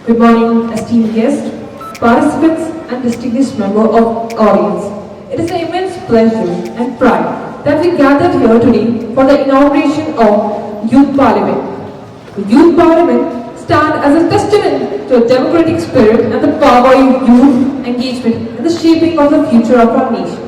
Good morning, esteemed guests, participants, and distinguished member of audience. It is an immense pleasure and pride that we gathered here today for the inauguration of Youth Parliament. The Youth Parliament stands as a testament to a democratic spirit and the power of youth engagement in the shaping of the future of our nation.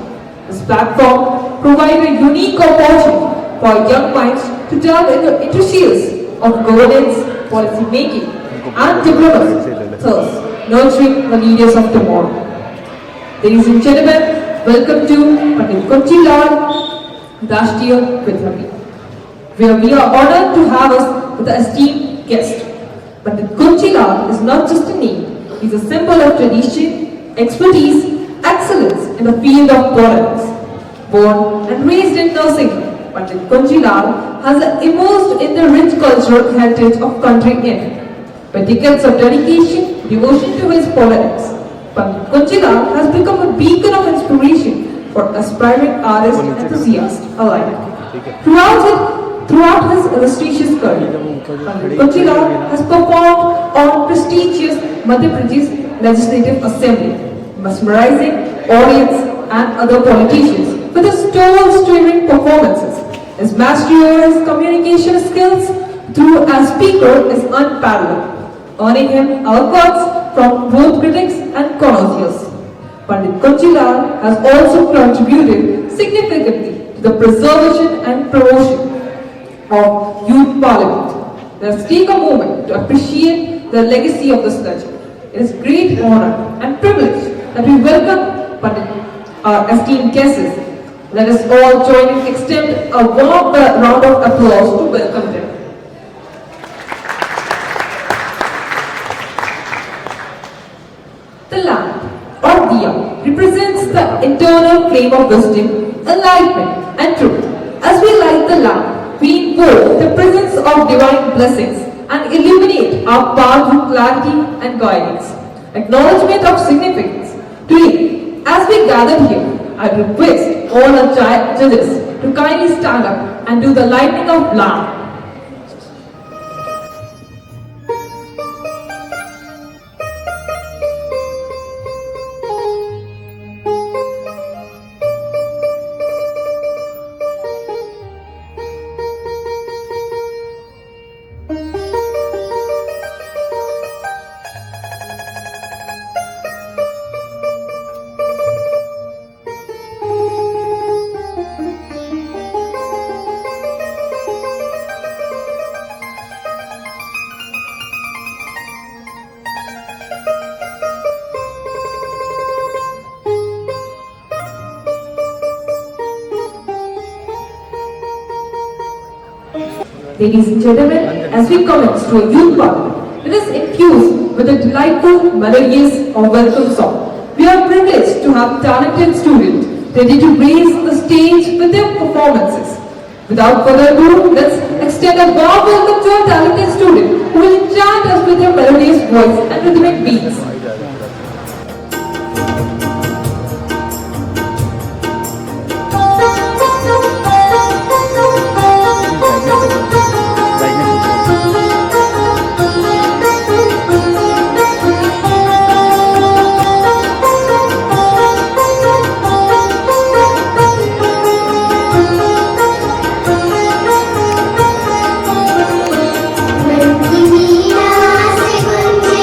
This platform provides a unique opportunity for young minds to delve into issues of governance, policy making, and diplomacy, thus nurturing the leaders of tomorrow. Ladies and gentlemen, welcome to Pandit Kunchi Lal Rashtriya Vidyapith, where we are honored to have us with the esteemed guest. Pandit Kunchi Lal is not just a name; he is a symbol of tradition, expertise, excellence in the field of politics. Born and raised in nursing, Pandit Kunchi Lal has immersed in the rich cultural heritage of country India. With decades of dedication, devotion to his politics, Pandit Kunchi Lal has become a beacon of inspiration for aspiring artists and enthusiasts alike. Throughout his illustrious career, Pandit Kunchi Lal has performed on prestigious Madhya Pradesh Legislative Assembly, mesmerizing audience and other politicians with his soul-stirring performances. His mastery over his communication skills through as speaker is unparalleled, earning him accolades from both critics and connoisseurs. Pandit Kunchi Lal has also contributed significantly to the preservation and promotion of youth parliament. Let us take a moment to appreciate the legacy of this legend. It is great honor and privilege that we welcome our esteemed guests. Let us all join in extend a warm round of applause to welcome them. The lamp, or diya, represents the internal flame of wisdom, enlightenment, and truth. As we light the lamp, we invoke the presence of divine blessings and illuminate our path with clarity and guidance. Acknowledgement of significance. Today, as we gather here, I request all our judges to kindly stand up and do the lighting of lamp. Ladies and gentlemen, as we commence to a youth parliament, it is infused with a delightful, melodious or welcome song. We are privileged to have talented students ready to grace the stage with their performances. Without further ado, let's extend a warm welcome to our talented student who will enchant us with their melodious voice and rhythmic beats. Meera se gunje,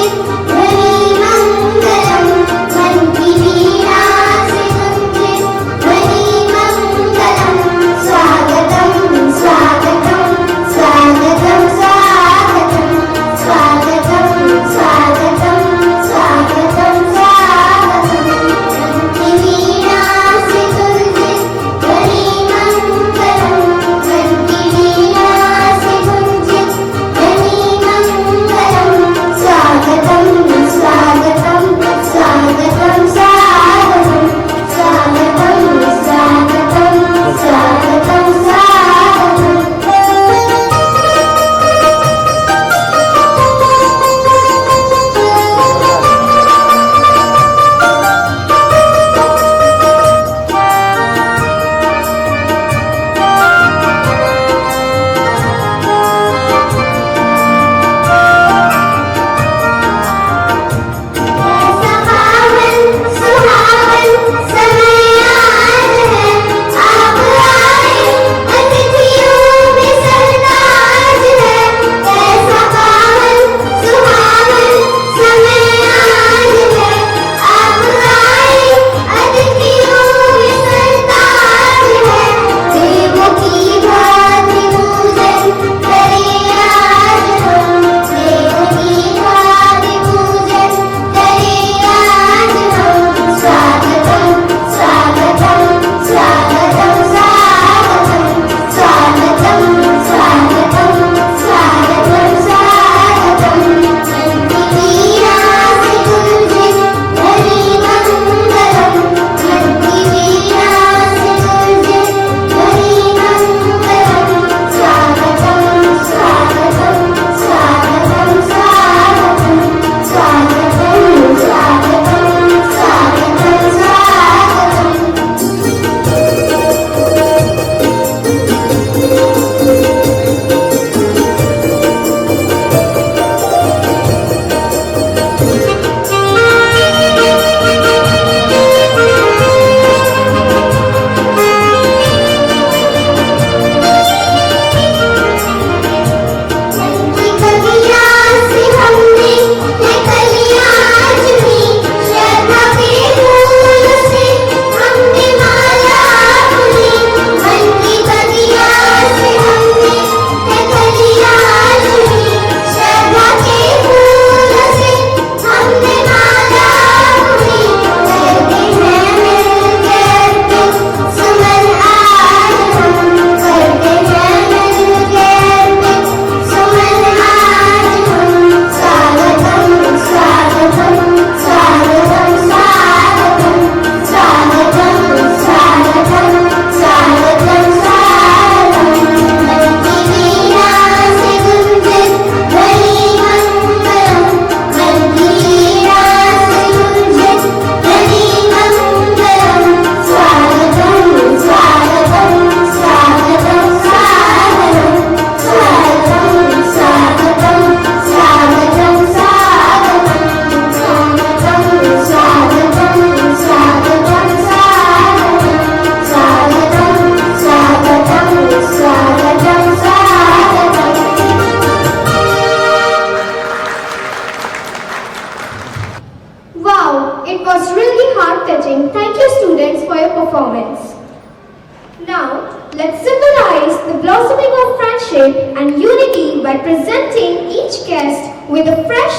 unity by presenting each guest with a fresh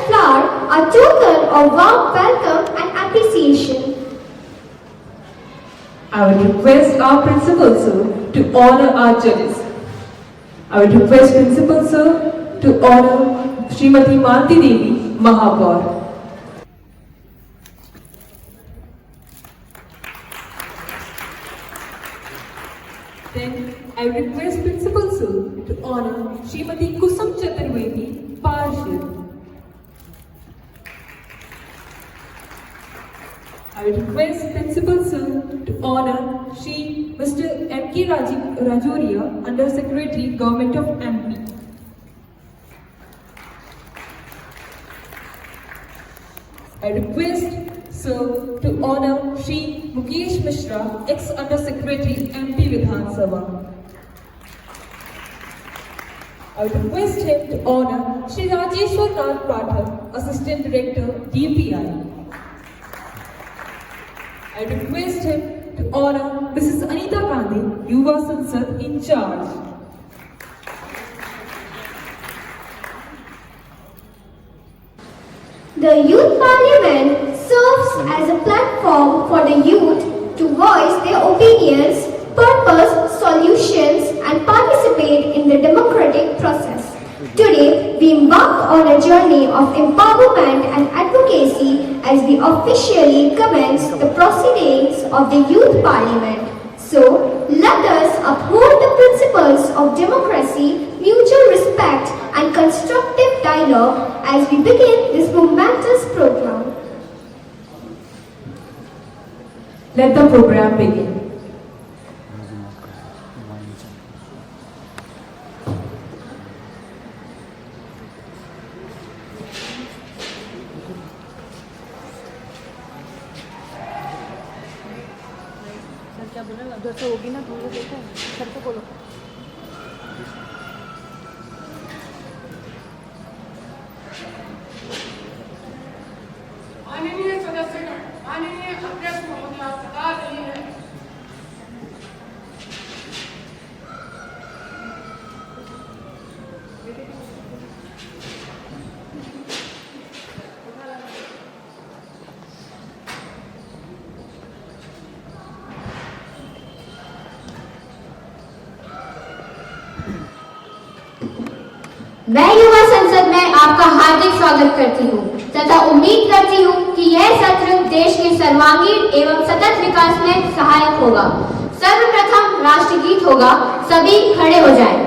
flower, a token of warm welcome and appreciation. I would request our principal sir to honor our judges. I would request principal sir to honor Srimati Malti Devi Mahapaur. Then I request Principal Sir to honor Srimati Kusum Chaturvedi Parshad. I would request Principal Sir to honor Shri Mr. M.K. Rajoria, Under Secretary, Government of MP. I request Sir to honor Shri Mukesh Mishra, ex-Under Secretary, MP Vidhan Sabha. I would request him to honor Shri Rajeshwar Nath Pathak, Assistant Director, DPI. I request him to honor Mrs. Anita Gandhi, Yuva Sansad in charge. The Youth Parliament serves as a platform for the youth to voice their opinions, purpose solutions, and participate in the democratic process. Today, we embark on a journey of empowerment and advocacy as we officially commence the proceedings of the Youth Parliament. So, let us uphold the principles of democracy, mutual respect, and constructive dialogue as we begin this momentous program. Let the program begin. क्या बोला उधर से होगी ना तुमने देखा है sir को बोलो माननीय सदस्यगण, माननीय अध्यक्ष महोदय, आप बता रही है मैं युवा संसद में आपका हार्दिक स्वागत करती हूँ तथा उम्मीद करती हूँ कि यह सत्र देश के सर्वांगीण एवं सतत विकास में सहायक होगा। सर्वप्रथम राष्ट्रगीत होगा, सभी खड़े हो जाएं।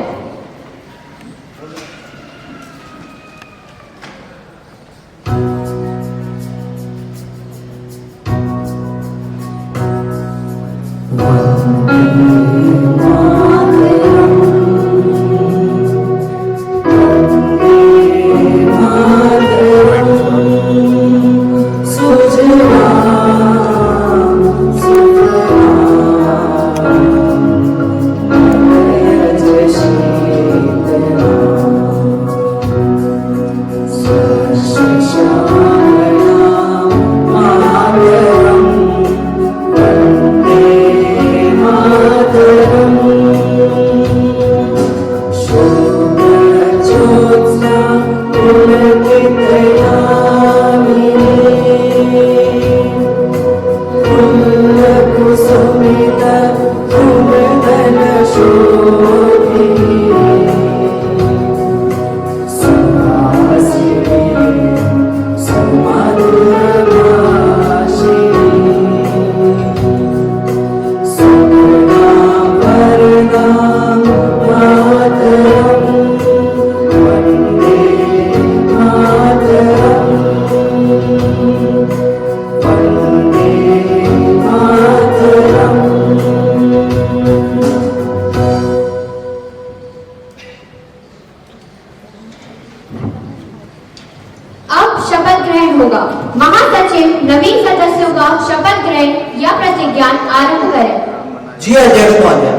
अब शपथ ग्रहण होगा। महासचिव नवीन सदस्यों का शपथ ग्रहण या प्रतिज्ञान आरंभ करें। जी अध्यक्ष महोदय,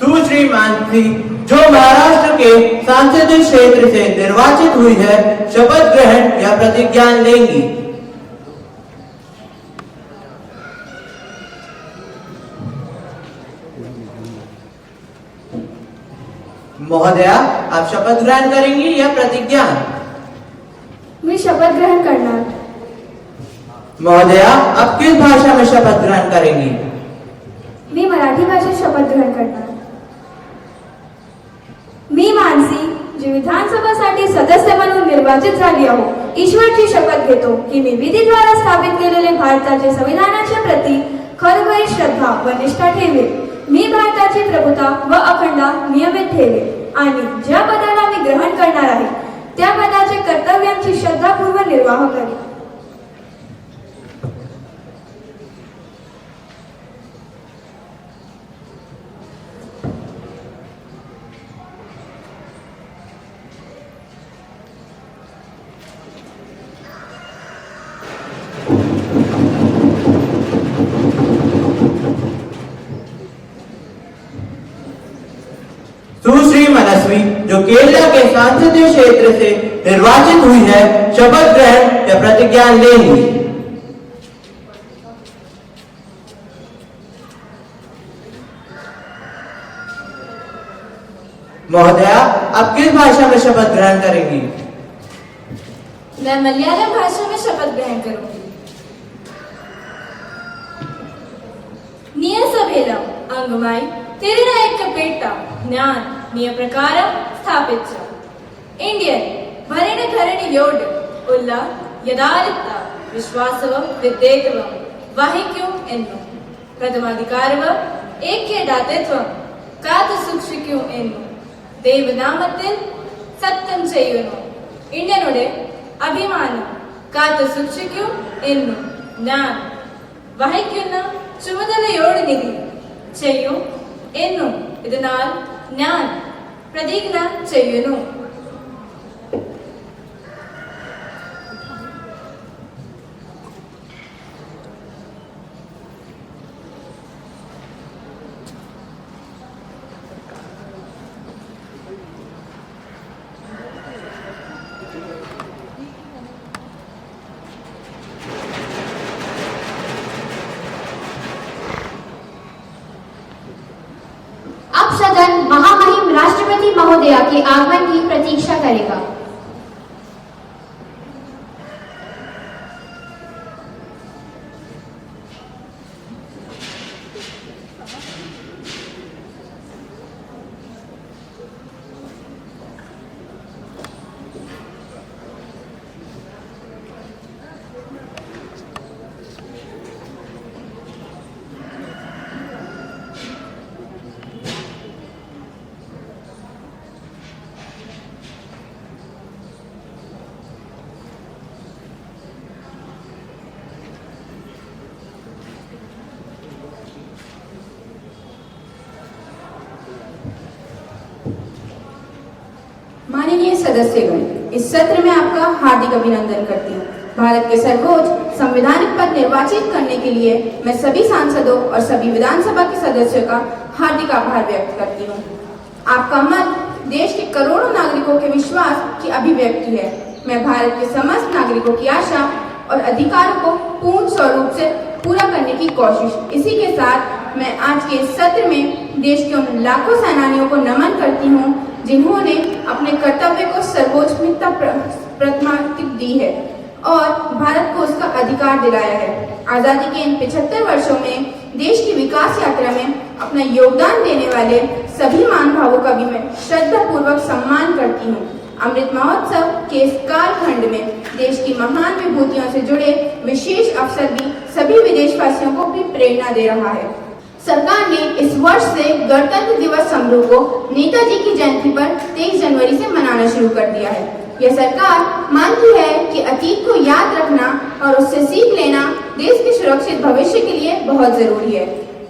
सुश्री मानसी जो महाराष्ट्र के सांसदीय क्षेत्र से निर्वाचित हुई है, शपथ ग्रहण या प्रतिज्ञान लेंगी। महोदया, आप शपथ ग्रहण करेंगी या प्रतिज्ञा? मी शपथ ग्रहण करणार. महोदया, आप किस भाषा में शपथ ग्रहण करेंगी? मी मराठी भाषेत शपथ ग्रहण करणार. मी मानसी, जी विधानसभासाठी सदस्य म्हणून निर्वाचित झाली आहो, ईश्वरची शपथ घेतो की मी विधीद्वारा स्थापित केलेले भारताचे संविधानाच्या प्रती खरोखरी श्रद्धा व निष्ठा ठेवेल. मी भारताची प्रभुता व अखंडता नियमित ठेवेल आणि ज्या पदाला मी ग्रहण करणार आहे त्या पदाचे कर्तव्यांची श्रद्धापूर्वक निर्वाह करेल. सुश्री मनस्वी, जो केरला के संसदीय क्षेत्र से निर्वाचित हुई है, शपथ ग्रहण या प्रतिज्ञा लेंगी? महोदया, आप किस भाषा में शपथ ग्रहण करेंगी? मैं मलयालम भाषा में शपथ ग्रहण करूंगी. नियसभेलम अंगमाई तिरुनायकपेट्टा ज्ञान नियप्रकारं स्थापित इंडियन भरेण धरणि योड उल्ला यदालिप्ता विश्वासवं विद्येतवं वाहिक्यों एन्नु प्रथमाधिकारवं ऐक्यदातत्वं कातु सूक्ष्मिक्यों एन्नु देवनामत्तिल सत्यं चेयुनु इंडियनुडे अभिमानं कातु सूक्ष्मिक्यों एन्नु ज्ञान वाहिक्योन्न ചുമതലയോടുനിധി ചെയ്യും എന്നും ഇതിനാൽ ഞാൻ പ്രതിജ്ഞ ചെയ്യുന്നു. सदन महामहिम राष्ट्रपति महोदया के आगमन की प्रतीक्षा करेगा. माननीय सदस्यगण, इस सत्र में आपका हार्दिक अभिनंदन करती हूँ. भारत के सर्वोच्च संवैधानिक पद निर्वाचित करने के लिए मैं सभी सांसदों और सभी विधानसभा के सदस्यों का हार्दिक आभार व्यक्त करती हूँ. आपका मत देश के करोड़ों नागरिकों के विश्वास की अभिव्यक्ति है. मैं भारत के समस्त नागरिकों की आशा और अधिकारों को पूर्ण स्वरूप से पूरा करने की कोशिश. इसी के साथ मैं आज के इस सत्र में देश के उन लाखों सेनानियों को नमन करती हूँ जिन्होंने अपने कर्तव्य को सर्वोच्चता प्राथमिकता दी है और भारत को उसका अधिकार दिलाया है. आजादी के इन 75 वर्षों में देश की विकास यात्रा में अपना योगदान देने वाले सभी महानुभावों का भी मैं श्रद्धापूर्वक सम्मान करती हूँ. अमृत महोत्सव के इस कालखंड में देश की महान विभूतियों से जुड़े विशेष अवसर भी सभी विदेशवासियों को भी प्रेरणा दे रहा है. सरकार ने इस वर्ष से गणतंत्र दिवस समारोह को नेताजी की जयंती पर 23 जनवरी से मनाना शुरू कर दिया है. यह सरकार मानती है कि अतीत को याद रखना और उससे सीख लेना देश के सुरक्षित भविष्य के लिए बहुत जरूरी है.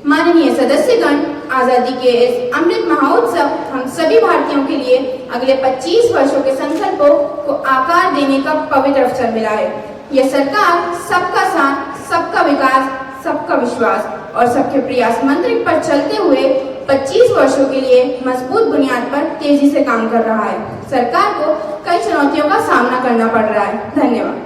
माननीय सदस्यगण, आजादी के इस अमृत महोत्सव हम सभी भारतीयों के लिए अगले 25 वर्षों के संकल्पों को आकार देने का पवित्र अवसर मिला है. यह सरकार सबका साथ, सबका विकास, सबका विश्वास और सबके प्रयास मंत्र पर चलते हुए 25 वर्षों के लिए मजबूत बुनियाद पर तेजी से काम कर रहा है. सरकार को कई चुनौतियों का सामना करना पड़ रहा है. धन्यवाद.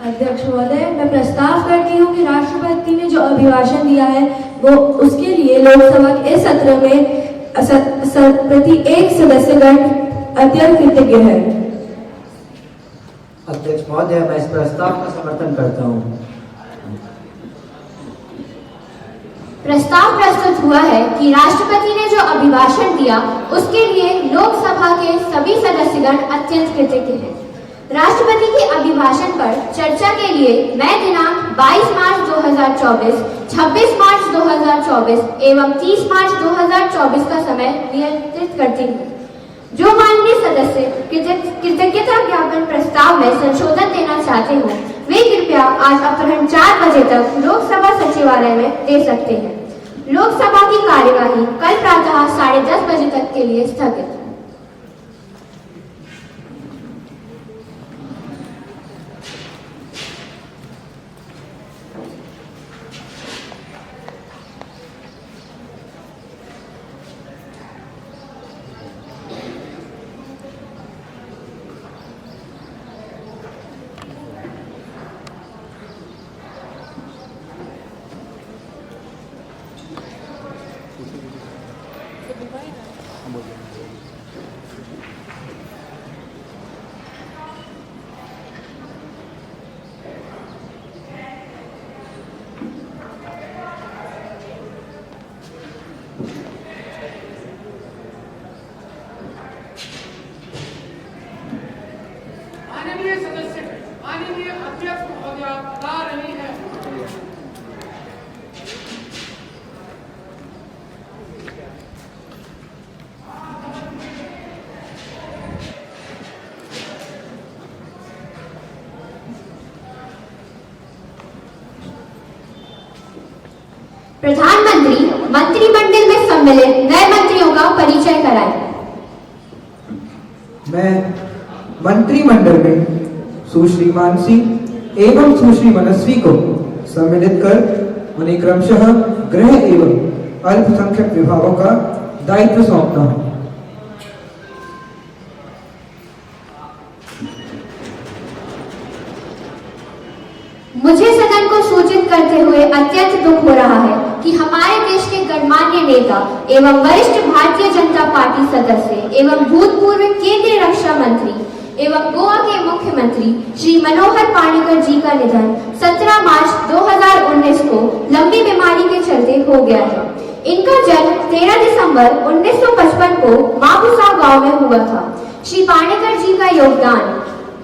अध्यक्ष महोदय, मैं प्रस्ताव करती हूँ कि राष्ट्रपति ने जो अभिभाषण दिया है वो उसके लिए लोकसभा के इस सत्र में प्रति एक सदस्यगण अत्यंत कृतज्ञ है। अध्यक्ष महोदय, मैं इस प्रस्ताव का समर्थन करता हूँ। प्रस्ताव प्रस्तुत हुआ है कि राष्ट्रपति ने जो अभिभाषण दिया उसके लिए लोकसभा के सभी सदस्यगण अत्यंत कृतज्ञ हैं। राष्ट्रपति के अभिभाषण पर चर्चा के लिए मैं दिनांक 22 मार्च 2024, 26 मार्च 2024 एवं 30 मार्च 2024 का समय नियंत्रित करती हूँ। जो माननीय सदस्य कृतज्ञता ज्ञापन प्रस्ताव में संशोधन देना चाहते हो वे कृपया आज अपराह्न 4 बजे तक लोकसभा सचिवालय में दे सकते हैं। लोकसभा की कार्यवाही कल प्रातः 10:30 बजे तक के लिए स्थगित है। माननीय सदस्य, माननीय अध्यक्ष महोदया बता रही है। प्रधानमंत्री मंत्रिमंडल में सम्मिलित नए मंत्रियों का परिचय कराएं। मैं मंत्रिमंडल में सुश्री मानसी एवं सुश्री मनस्वी को सम्मिलित कर उन्हें क्रमशः गृह एवं अल्पसंख्यक विभागों का दायित्व सौंपता हूँ। मुझे सदन को सूचित करते हुए अत्यंत दुख हो रहा है कि हमारे देश के गणमान्य नेता एवं वरिष्ठ भारतीय जनता पार्टी सदस्य एवं भूतपूर्व केंद्रीय रक्षा मंत्री एवं गोवा के मुख्यमंत्री श्री मनोहर पार्रिकर जी का निधन 17 मार्च 2019 को लंबी बीमारी के चलते हो गया है। इनका जन्म 13 दिसंबर 1955 को मापुसा गांव में हुआ था। श्री पार्रिकर जी का योगदान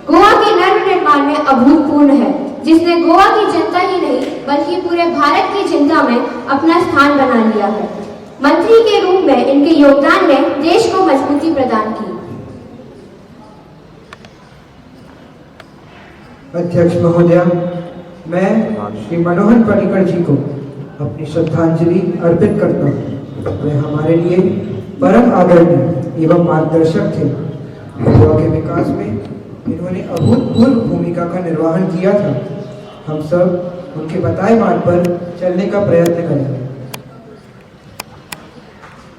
गोवा के नव निर्माण में अभूतपूर्व है, जिसने गोवा की जनता ही नहीं बल्कि पूरे भारत की जनता में अपना स्थान बना लिया है। मंत्री के रूप में इनके योगदान ने देश को मजबूती प्रदान की। अध्यक्ष महोदया, मैं श्री मनोहर पर्रिकर जी को अपनी श्रद्धांजलि अर्पित करता हूँ। वे हमारे लिए परम आदरणीय एवं मार्गदर्शक थे। गोवा के विकास में इन्होंने अभूतपूर्व भूमिका का निर्वहन किया था। हम सब उनके बताए मार्ग पर चलने का प्रयत्न करेंगे।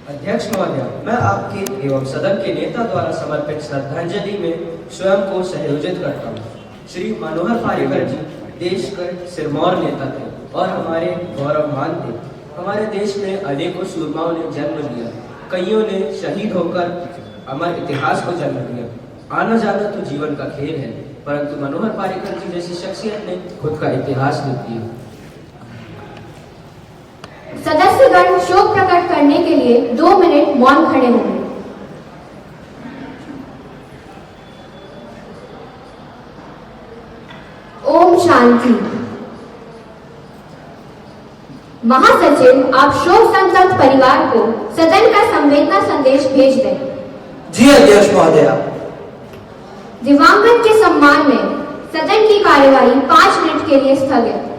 अध्यक्ष महोदया, मैं आपके एवं सदन के नेता द्वारा समर्पित श्रद्धांजलि में स्वयं को संयोजित करता हूँ। श्री मनोहर पार्रिकर जी देश के सिरमौर नेता थे और हमारे गौरवमान थे। हमारे देश में अनेकों सूरमाओं ने जन्म लिया, कईयों ने शहीद होकर अमर इतिहास को जन्म दिया। आना जाना तो जीवन का खेल है, परंतु मनोहर पार्रिकर जी जैसी शख्सियत ने खुद का इतिहास लिख दिया। सदस्यगण शोक प्रकट करने के लिए 2 मिनट मौन खड़े होंगे। ओम शांति। महासचिव, आप शोक संतप्त परिवार को सदन का संवेदना संदेश भेज दें। जी अध्यक्ष महोदया। दिवंगत के सम्मान में सदन की कार्यवाही 5 मिनट के लिए स्थगित।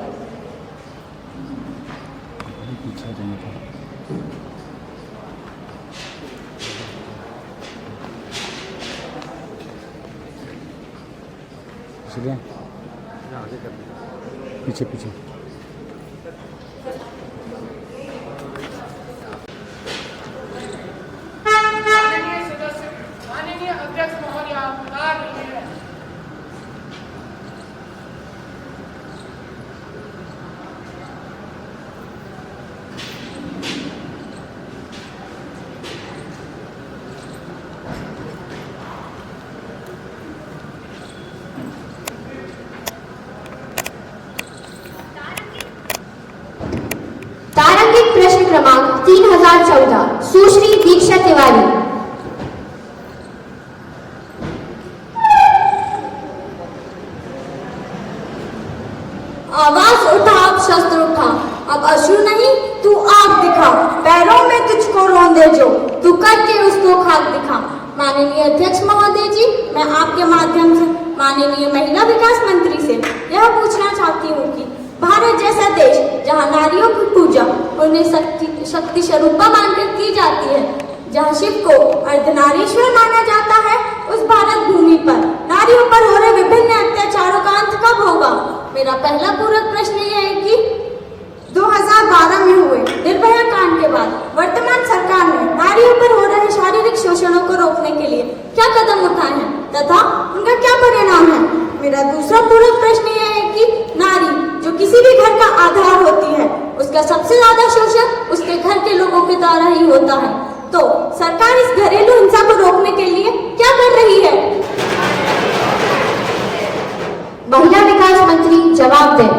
पीछे पीछे माननीय सदस्य, माननीय अध्यक्ष महोदया बता रही है। 2014 सुश्री दीक्षा तिवारी। आवाज उठा अब शस्त्र उठा, अब अश्रु नहीं तू आग दिखा, पैरों में तुझको रोंदे जो तू करके उसको खाक दिखा। माननीय अध्यक्ष महोदय जी, मैं आपके माध्यम से माननीय महिला विकास मंत्री से यह पूछना चाहती हूँ कि भारत जैसा देश जहाँ नारियों की पूजा उन्हें शक्ति स्वरूपा मानकर की जाती है, जहाँ शिव को अर्धनारीश्वर माना जाता है, उस भारत भूमि पर नारियों पर हो रहे विभिन्न अत्याचारों का अंत कब होगा? मेरा पहला पूरक प्रश्न यह है कि 2012 में हुए निर्भया कांड के बाद वर्तमान सरकार ने नारियों पर हो रहे शारीरिक शोषणों को रोकने के लिए क्या कदम उठाए हैं तथा उनका क्या परिणाम है? मेरा दूसरा पूरक प्रश्न यह है कि नारी जो किसी भी घर का आधार होती है, उसका सबसे ज्यादा शोषण उसके घर के लोगों के द्वारा ही होता है, तो सरकार इस घरेलू हिंसा को रोकने के लिए क्या कर रही है? महिला विकास मंत्री जवाब दें।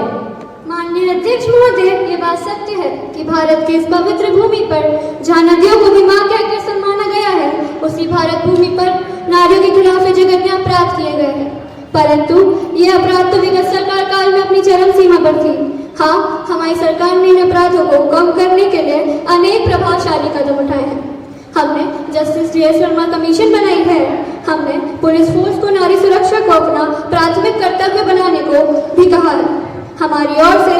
माननीय अध्यक्ष महोदय, ये बात सत्य है कि भारत के इस पवित्र भूमि पर जहाँ नदियों को भी मां कहकर सम्माना गया है, उसी भारत भूमि पर नारियों के खिलाफ जघन्य अपराध किए गए हैं, परंतु ये अपराध तो विगत सरकार काल में अपनी चरम सीमा पर थी। हाँ, हमारी सरकार ने इन अपराधों को कम करने के लिए अनेक प्रभावशाली कदम उठाए हैं। हमने जस्टिस DS वर्मा कमीशन बनाई है, हमने पुलिस फोर्स को नारी सुरक्षा को अपना प्राथमिक कर्तव्य बनाने को भी कहा है। हमारी ओर से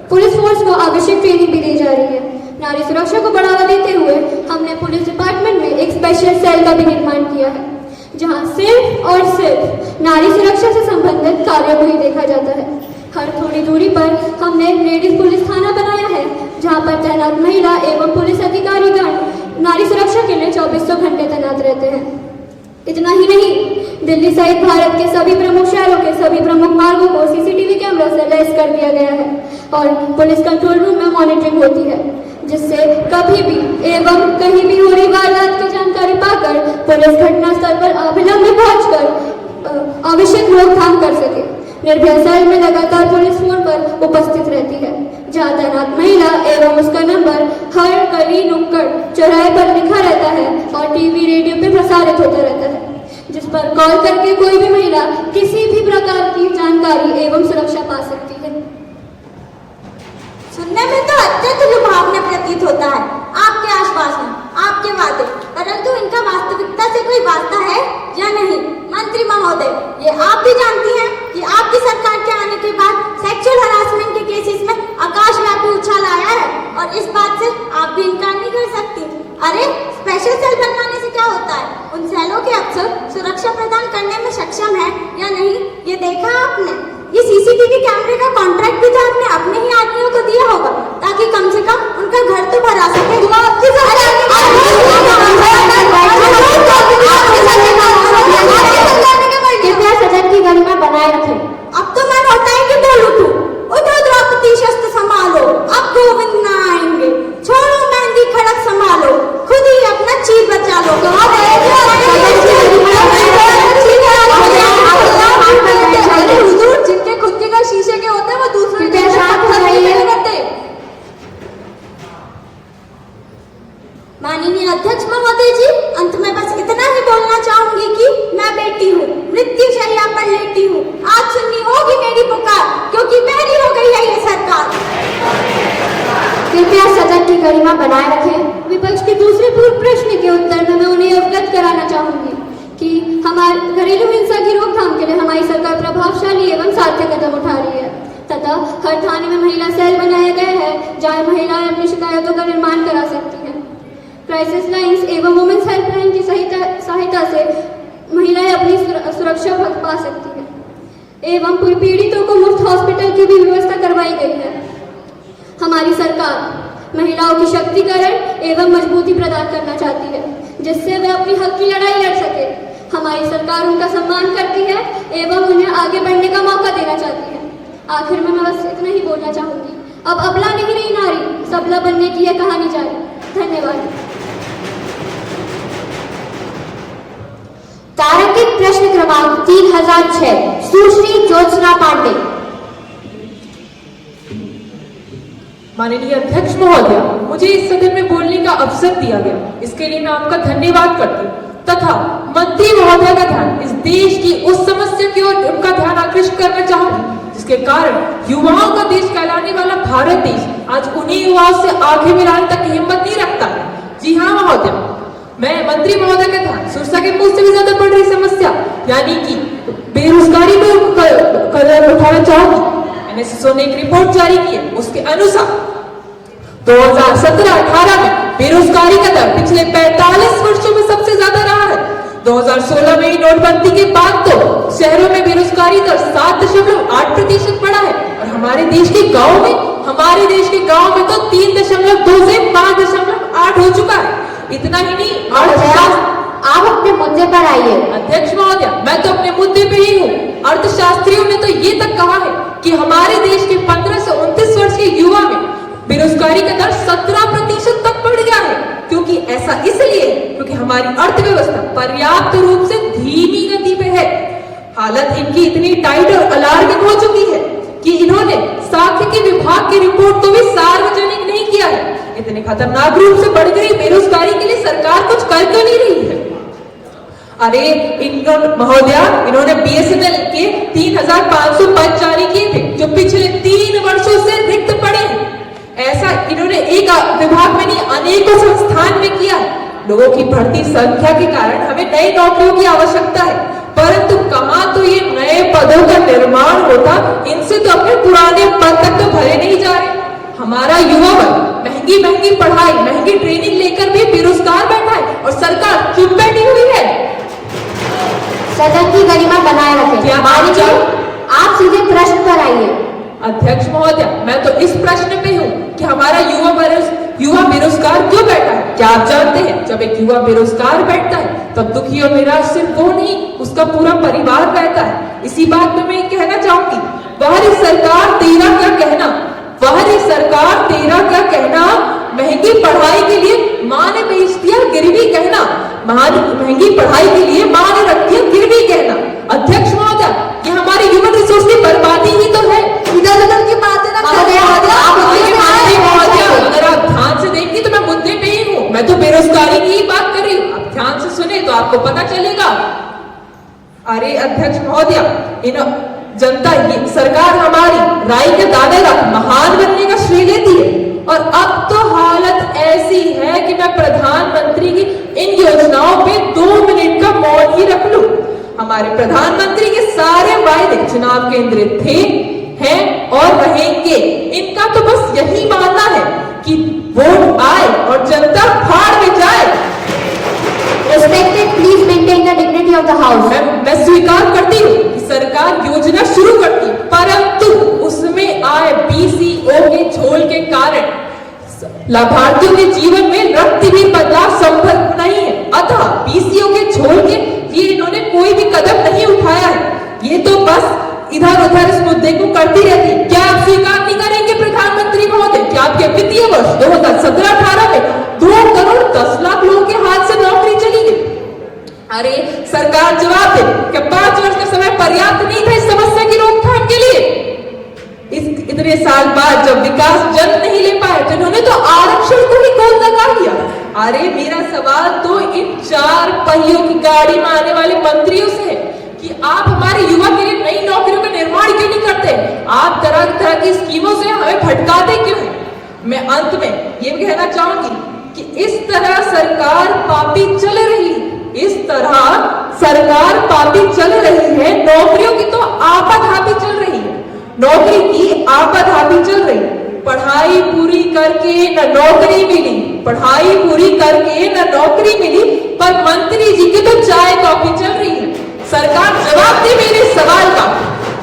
पुलिस फोर्स को आवश्यक ट्रेनिंग भी दी जा रही है। नारी सुरक्षा को बढ़ावा देते हुए हमने पुलिस डिपार्टमेंट में एक स्पेशल सेल का भी निर्माण किया है, जहां सिर्फ और सिर्फ नारी सुरक्षा से संबंधित कार्यों को ही देखा जाता है। हर थोड़ी दूरी पर हमने लेडीज पुलिस थाना बनाया है, जहां पर तैनात महिला एवं पुलिस अधिकारीगण नारी सुरक्षा के लिए 2400 घंटे तैनात रहते हैं। इतना ही नहीं, दिल्ली सहित भारत के सभी प्रमुख शहरों के सभी प्रमुख मार्गों को CCTV कैमरा से लैस कर दिया गया है और पुलिस कंट्रोल रूम में मॉनिटरिंग होती है, जिससे कभी भी एवं कहीं भी हो रही वारदात की जानकारी पाकर पुलिस घटनास्थल पर अविलंब पहुंचकर आवश्यक रोकथाम कर सके। निर्भया सेल में लगातार पुलिस फोन पर उपस्थित रहती है, जहां तैनात महिला एवं उसका नंबर हर गली नुक्कड़ चौराहे पर लिखा रहता है और टीवी रेडियो पे प्रसारित होता रहता है, जिस पर कॉल करके कोई भी महिला किसी भी प्रकार की जानकारी एवं सुरक्षा पा सकती है। सुनने में तो अत्यंत लुभावना प्रतीत होता है आपके आश्वासन, आपके वादे, परंतु इनका वास्तविकता से कोई वास्ता है या नहीं? मंत्री महोदय, ये आप भी जानती हैं कि आपकी सरकार के आने के बाद सेक्सुअल हरासमेंट के केसेस में आकाशव्यापी उछाल आया है और इस बात से आप भी इनकार नहीं कर सकती। अरे, स्पेशल सेल बनवाने से क्या होता है? उन सेलों के अफसर सुरक्षा प्रदान करने में सक्षम है या नहीं, ये देखा आपने? ये CCTV कैमरे का कॉन्ट्रैक्ट भी तो आपने अपने ही आदमियों को दिया होगा, ताकि कम से कम उनका घर तो भरा सके। कृपया सदन की गरिमा बनाए रखें। अब तो मन होता है कि बोल उठूं। उठो द्रौपदी शस्त्र संभालो, अब गोविंद न आएंगे। छोड़ो मेहंदी खड़क संभालो, खुद ही अपना चीर बचा लो। हुजूर, जिनके खुद के घर शीशे के होते हैं वो दूसरे के करते। माननीय अध्यक्ष महोदय जी, अंत में बस इतना ही बोलना चाहूंगी कि मैं बेटी हूँ, मृत्युशैया पर लेटी हूँ, आज सुननी होगी मेरी पुकार, क्योंकि बहरी हो गई है ये सरकार। कृपया सदन की गरिमा बनाए रखें। विपक्ष के दूसरे पूर्व प्रश्न के उत्तर में मैं उन्हें अवगत कराना चाहूंगी कि हमारे घरेलू हिंसा की रोकथाम के लिए हमारी सरकार प्रभावशाली एवं सार्थक कदम उठा रही है तथा हर थाने में महिला सेल बनाया गया है, जहाँ महिलाएं अपनी शिकायतों का निर्माण करा सकती हैं। क्राइसिस लाइन्स एवं वुमेन्स हेल्पलाइन की सहायता से महिलाएं अपनी सुरक्षा पा सकती हैं एवं पीड़ितों को मुफ्त हॉस्पिटल की भी व्यवस्था करवाई गई है। हमारी सरकार महिलाओं की शक्तिकरण एवं मजबूती प्रदान करना चाहती है, जिससे वे अपनी हक की लड़ाई लड़ सके। हमारी सरकार उनका सम्मान करती है एवं उन्हें आगे बढ़ने का मौका देना चाहती है। आखिर में मैं बस इतना ही बोलना चाहूंगी, अब अबला नहीं रही नारी, सबला बनने की यह कहानी जारी। धन्यवाद। तारांकित प्रश्न क्रमांक 3006 सुश्री ज्योत्सना पांडे। माननीय अध्यक्ष महोदय, मुझे इस सदन में बोलने का अवसर दिया गया, इसके लिए मैं आपका धन्यवाद करती हूँ तथा मंत्री महोदय का ध्यान इस देश की उस समस्या की ओर उनका ध्यान आकृष्ट करना चाहूंगी जिसके कारण युवाओं का देश कहलाने वाला भारत देश आज उन्हीं युवाओं से आंखें मिलाने तक की हिम्मत नहीं रखता है। जी हाँ महोदय, मैं मंत्री महोदय का ध्यान सुरसा के मुंह से भी ज्यादा बढ़ रही समस्या यानी कि बेरोजगारी पर कदम उठाना चाहूंगी। एनएसएसओ ने एक रिपोर्ट जारी की है, उसके अनुसार 2017-18 में बेरोजगारी का दर पिछले 45 वर्षों में सबसे ज्यादा रहा है। 2016 में नोटबंदी के बाद तो शहरों में बेरोजगारी दर 7.8% बढ़ा है और हमारे देश के गांव में तो 3.2 से 5.8 हो चुका है। इतना ही नहीं, आप अपने मुद्दे पर आइए। अध्यक्ष महोदय, मैं तो अपने मुद्दे पे ही हूँ। अर्थशास्त्रियों ने तो ये तक कहा है कि हमारे देश के 15 से 29 वर्ष के युवा में बेरोजगारी का दर 17% तक बढ़ गया है। क्योंकि ऐसा इसलिए क्योंकि हमारी अर्थव्यवस्था पर्याप्त रूप से धीमी गति पे है। हालत इनकी इतनी टाइट और अलार्मिंग हो चुकी है कि इन्होंने सांख्यिकी विभाग की रिपोर्ट को भी सार्वजनिक नहीं किया है। इतने खतरनाक रूप से बढ़ गई बेरोजगारी के लिए सरकार कुछ कर क्यों नहीं रही है? अरे इन्होंने बीएसएनएल के 3,500 पद जारी किए थे जो पिछले 3 वर्षों से रिक्त पड़े हैं। ऐसा इन्होंने एक विभाग में नहीं अनेकों संस्थान में किया है। लोगों की बढ़ती संख्या के कारण हमें नई नौकरियों की आवश्यकता है, परंतु कहाँ तो ये नए पदों का निर्माण होता, इनसे तो अपने पुराने पद तक तो भरे नहीं जा रहे। हमारा युवा वर्ग महंगी पढ़ाई, महंगी ट्रेनिंग लेकर भी बेरोजगार बैठा है और सरकार चुप बैठी हुई है। सदन की गरिमा बनाए रखें। क्या आप सीधे प्रश्न पर आइए। अध्यक्ष महोदय, मैं तो इस प्रश्न पे हूँ कि हमारा युवा बेरोजगार क्यों बैठा है? क्या आप जानते हैं जब एक युवा बेरोजगार बैठता है तब दुखी और निराश सिर्फ वो नहीं, उसका पूरा परिवार रहता है। इसी बात पे मैं कहना चाहूंगी, बाहरी सरकार तेरा क्या कहना, महंगी पढ़ाई के लिए माँ ने बेच दिया गिरवी कहना, महंगी पढ़ाई के लिए माँ ने रख दिया गिरवी कहना। अध्यक्ष महोदय, ये हमारे ह्यूमन रिसोर्स की बर्बादी ही तो है। इधर-उधर की बातें ना करें। अगर आप ध्यान से देखेंगे तो मैं मुद्दे पे ही हूँ, मैं तो बेरोजगारी की ही बात कर रही हूँ। आप ध्यान से सुने तो आपको पता चलेगा। अरे अध्यक्ष महोदय, जनता ये सरकार हमारी राय के दाने का महान बनने का श्रेय लेती है और अब तो हालत ऐसी है कि मैं प्रधानमंत्री की इन योजनाओं पे 2 मिनट का मौन ही रख लूं। हमारे प्रधानमंत्री के सारे वायदे चुनाव केंद्रित थे, हैं और रहेंगे। इनका तो बस यही मानना है कि वोट आए और जनता फाड़ में जाए। Respected, please maintain the dignity of the house. मैं स्वीकार करती हूँ कि सरकार योजना शुरू करती, परंतु उसमें आए पीसीओ के झोल के कारण लाभार्थियों के जीवन में रक्त भी बदलाव संभव नहीं है। अतः पीसीओ के झोल के लिए इन्होंने कोई भी कदम नहीं उठाया है। ये तो बस इधर उधर इस मुद्दे को करती रहती। क्या आप स्वीकार नहीं करेंगे प्रधानमंत्री महोदय? क्या आपके वित्तीय वर्ष 2017-18 में 2,10,00,000 लोगों के हाथ से नौकरी चली गई? अरे सरकार जवाब दे, क्या 5 वर्ष का समय पर्याप्त नहीं था इस समस्या की रोकथाम के लिए? इतने साल बाद जब विकास जन नहीं ले पाए तो इन्होंने तो आरक्षण को ही गोद लगा दिया। अरे मेरा सवाल तो इन 4 पहियों की गाड़ी में आने वाले मंत्रियों से है कि आप हमारे युवा के लिए नई नौकरियों का निर्माण क्यों नहीं करते? आप तरह की स्कीमों से हमें भटकाते क्यों हैं? मैं अंत में ये कहना चाहूंगी कि इस तरह सरकार पापी चल रही है। नौकरियों की तो आपाधापी चल रही है। नौकरी की आपाधापी चल रही है। पढ़ाई पूरी करके न नौकरी मिली, पर मंत्री जी की तो चाय कॉफी चल रही है। सरकार जवाब दे मेरे सवाल का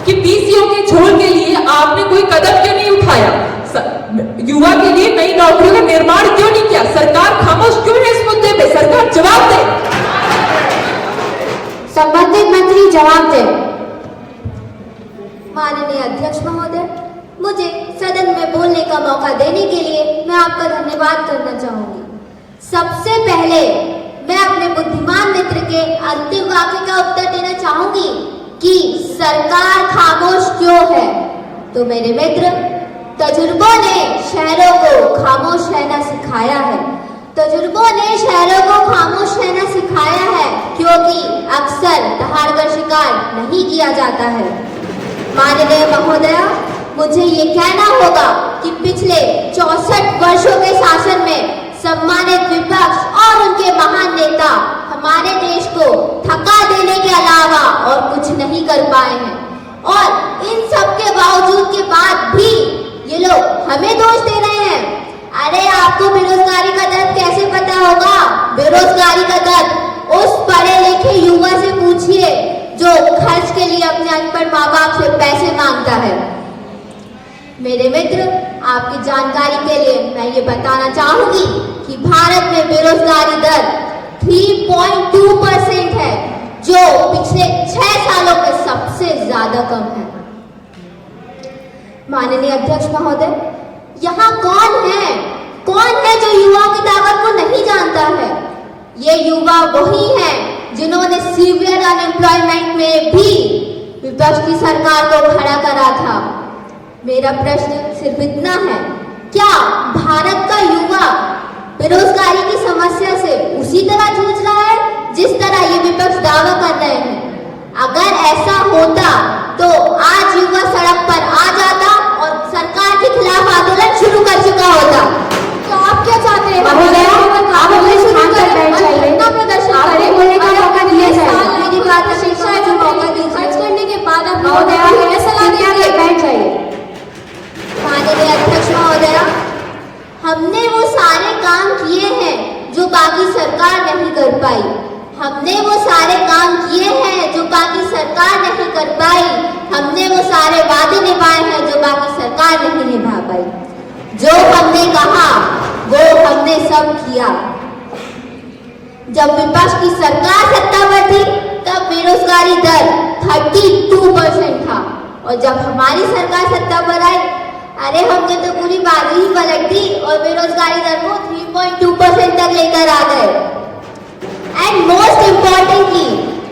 कि पीसीओ के झोल के लिए आपने कोई कदम क्यों नहीं उठाया? युवा के लिए नई नौकरियों का निर्माण क्यों नहीं किया? सरकार खामोश क्यों है इस मुद्दे पे? सरकार जवाब दे। संबंधित मंत्री जवाब दे। माननीय अध्यक्ष महोदय, मुझे सदन में बोलने का मौका देने के लिए मैं आपका धन्यवाद करना चाहूंगी। सबसे पहले मैं अपने बुद्धिमान मित्र के अंतिम वाक्य का उत्तर देना चाहूंगी कि सरकार खामोश क्यों है। तो मेरे मित्र, तजुर्बों ने शहरों को खामोश रहना सिखाया है। तजुर्बों ने शहरों को खामोश रहना सिखाया है, क्योंकि अक्सर दहाड़ का शिकार नहीं किया जाता है। माननीय महोदया, मुझे ये कहना होगा कि पिछले 64 वर्षों के शासन में सम्मानित विपक्ष और उनके महान नेता हमारे देश को थका देने के अलावा और कुछ नहीं कर पाए हैं, और इन सब के बावजूद के बाद भी ये लोग हमें दोष दे रहे हैं। अरे आपको बेरोजगारी का दर्द कैसे पता होगा? बेरोजगारी का दर्द उस पढ़े लिखे युवा से पूछिए जो खर्च के लिए अपने अनपढ़ माँ बाप से पैसे मांगता है। मेरे मित्र, आपकी जानकारी के लिए मैं ये बताना चाहूंगी कि भारत में बेरोजगारी दर 3.2% है, जो पिछले 6 सालों में सबसे ज्यादा कम है। माननीय अध्यक्ष महोदय, यहाँ कौन है जो युवाओं की ताकत को नहीं जानता है? ये युवा वही हैं जिन्होंने सीवियर अनएम्प्लॉयमेंट में भी विपक्ष की सरकार को खड़ा करा था। मेरा प्रश्न सिर्फ इतना है, क्या भारत का युवा बेरोजगारी की समस्या से उसी तरह जूझ रहा है जिस तरह ये विपक्ष दावा कर रहे हैं? अगर ऐसा होता तो आज युवा सड़क पर आ जाता और सरकार के खिलाफ आंदोलन शुरू कर चुका होता। तो आप क्या चाहते हैं महोदया? आप हमें शुरू करें, प्रदर्शन करें, बोलने का मौका दिया जाए। मेरी बात शिक्षा है, जो मौका दी खर्च करने के बाद आप महोदया हमें सलाह देंगे, बैठ जाइए। माननीय अध्यक्ष महोदया, हमने वो सारे काम किए हैं जो बाकी सरकार नहीं कर पाई। हमने वो सारे काम किए हैं जो बाकी सरकार नहीं कर पाई। हमने वो सारे वादे निभाए हैं जो बाकी सरकार नहीं निभा पाई। जो हमने कहा वो हमने सब किया। जब विपक्ष की सरकार सत्ता पर थी तब बेरोजगारी दर 32% था, और जब हमारी सरकार सत्ता पर आई, अरे हमने तो पूरी बाजी ही पलट दी और बेरोजगारी दर को 3.2% तक लेकर आ गए। And most importantly,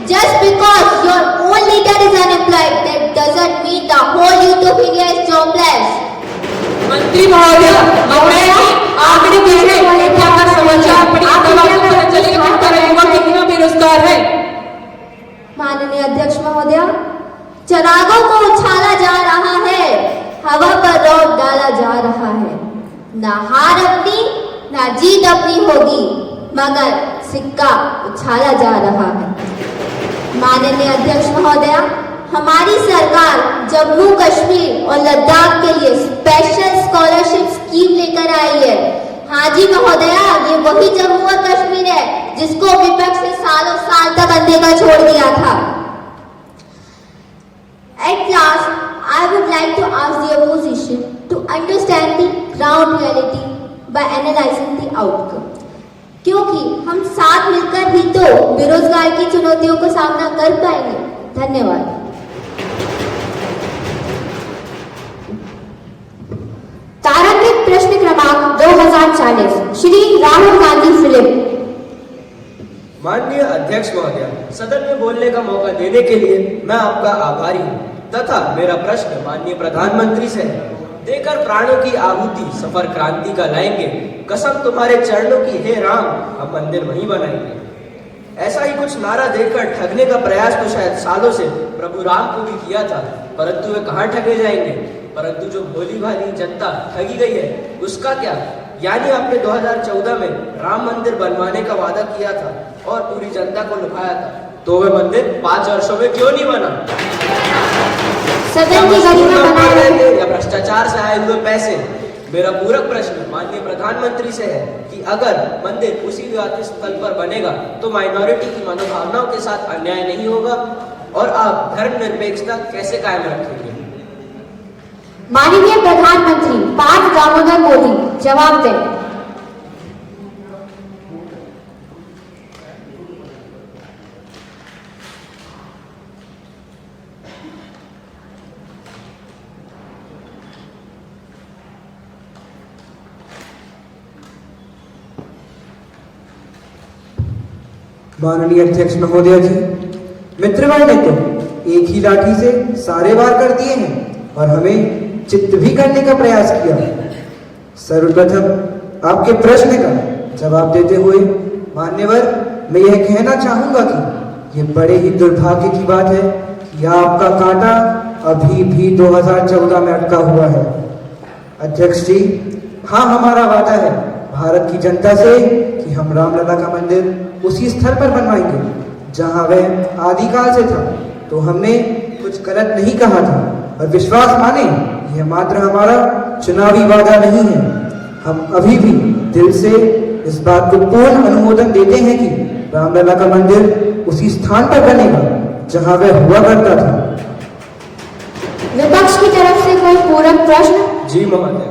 just because your own leader is unemployed, that doesn't mean the whole youth of India is jobless. मंत्री महोदय, आंकड़े दे रहे हैं, क्या कर समाचार पढ़िए, तब आपको पता चलेगा कि हमारा युवा कितना बेरोजगार है। माननीय अध्यक्ष महोदय, चरागों को उछाला जा रहा है, हवा पर रोड डाला जा रहा है। ना हार अपनी ना जीत अपनी होगी, मगर सिक्का उछाला जा रहा है। माननीय अध्यक्ष महोदया, हमारी सरकार जम्मू कश्मीर और लद्दाख के लिए स्पेशल स्कॉलरशिप स्कीम लेकर आई है। हाँ जी महोदया, ये वही जम्मू और कश्मीर है जिसको विपक्ष ने सालों साल तक अनदेखा छोड़ दिया था। At last, I would like to ask the opposition to understand the ground reality by analyzing the outcome. क्योंकि हम साथ मिलकर ही तो बेरोजगार की चुनौतियों को सामना कर पाएंगे। धन्यवाद। तारांकित प्रश्न क्रमांक 2040, श्री राहुल गांधी फिलिप। माननीय अध्यक्ष महोदय, सदन में बोलने का मौका देने के लिए मैं आपका आभारी हूँ तथा मेरा प्रश्न माननीय प्रधानमंत्री से है। देकर प्राणों की आहुति सफर क्रांति का लाएंगे, कसम तुम्हारे चरणों की हे राम, हम मंदिर वहीं बनाएंगे। ऐसा ही कुछ नारा देकर ठगने का प्रयास तो शायद सालों से प्रभु राम को भी किया था, परंतु वे कहाँ ठगे जाएंगे। परंतु जो भोली भाली जनता ठगी गई है उसका क्या? यानी आपने 2014 में राम मंदिर बनवाने का वादा किया था और पूरी जनता को लुभाया था, तो वह मंदिर 5 वर्षों में क्यों नहीं बना? सदन की गरिमा बनाए रखते या भ्रष्टाचार से आए हुए पैसे? मेरा पूरक प्रश्न माननीय प्रधानमंत्री से है कि अगर मंदिर उसी विवादित स्थल पर बनेगा तो माइनॉरिटी की मनोभावनाओं के साथ अन्याय नहीं होगा और आप धर्मनिरपेक्षता कैसे कायम रखेंगे? माननीय प्रधानमंत्री पार्थ दामोदर मोदी जवाब दें। माननीय अध्यक्ष महोदय जी, मित्रगण ने तो एक ही लाठी से सारे वार कर दिए हैं और हमें चित्त भी करने का प्रयास किया। सर्वप्रथम आपके प्रश्न का जवाब देते हुए मान्यवर, मैं यह कहना चाहूंगा कि ये बड़े ही दुर्भाग्य की बात है कि आपका कांटा अभी भी 2014 में अटका हुआ है। अध्यक्ष जी, हाँ, हमारा वादा है भारत की जनता से कि हम रामलला का मंदिर उसी स्थल पर बनवाएंगे जहां वह आदिकाल से था। तो हमने कुछ गलत नहीं कहा था, और विश्वास माने यह मात्र हमारा चुनावी वादा नहीं है। हम अभी भी दिल से इस बात को पूर्ण अनुमोदन देते हैं कि रामलला का मंदिर उसी स्थान पर बनेगा जहां वह हुआ करता था। विपक्ष की तरफ से कोई पूरक प्रश्न? जी महोदय,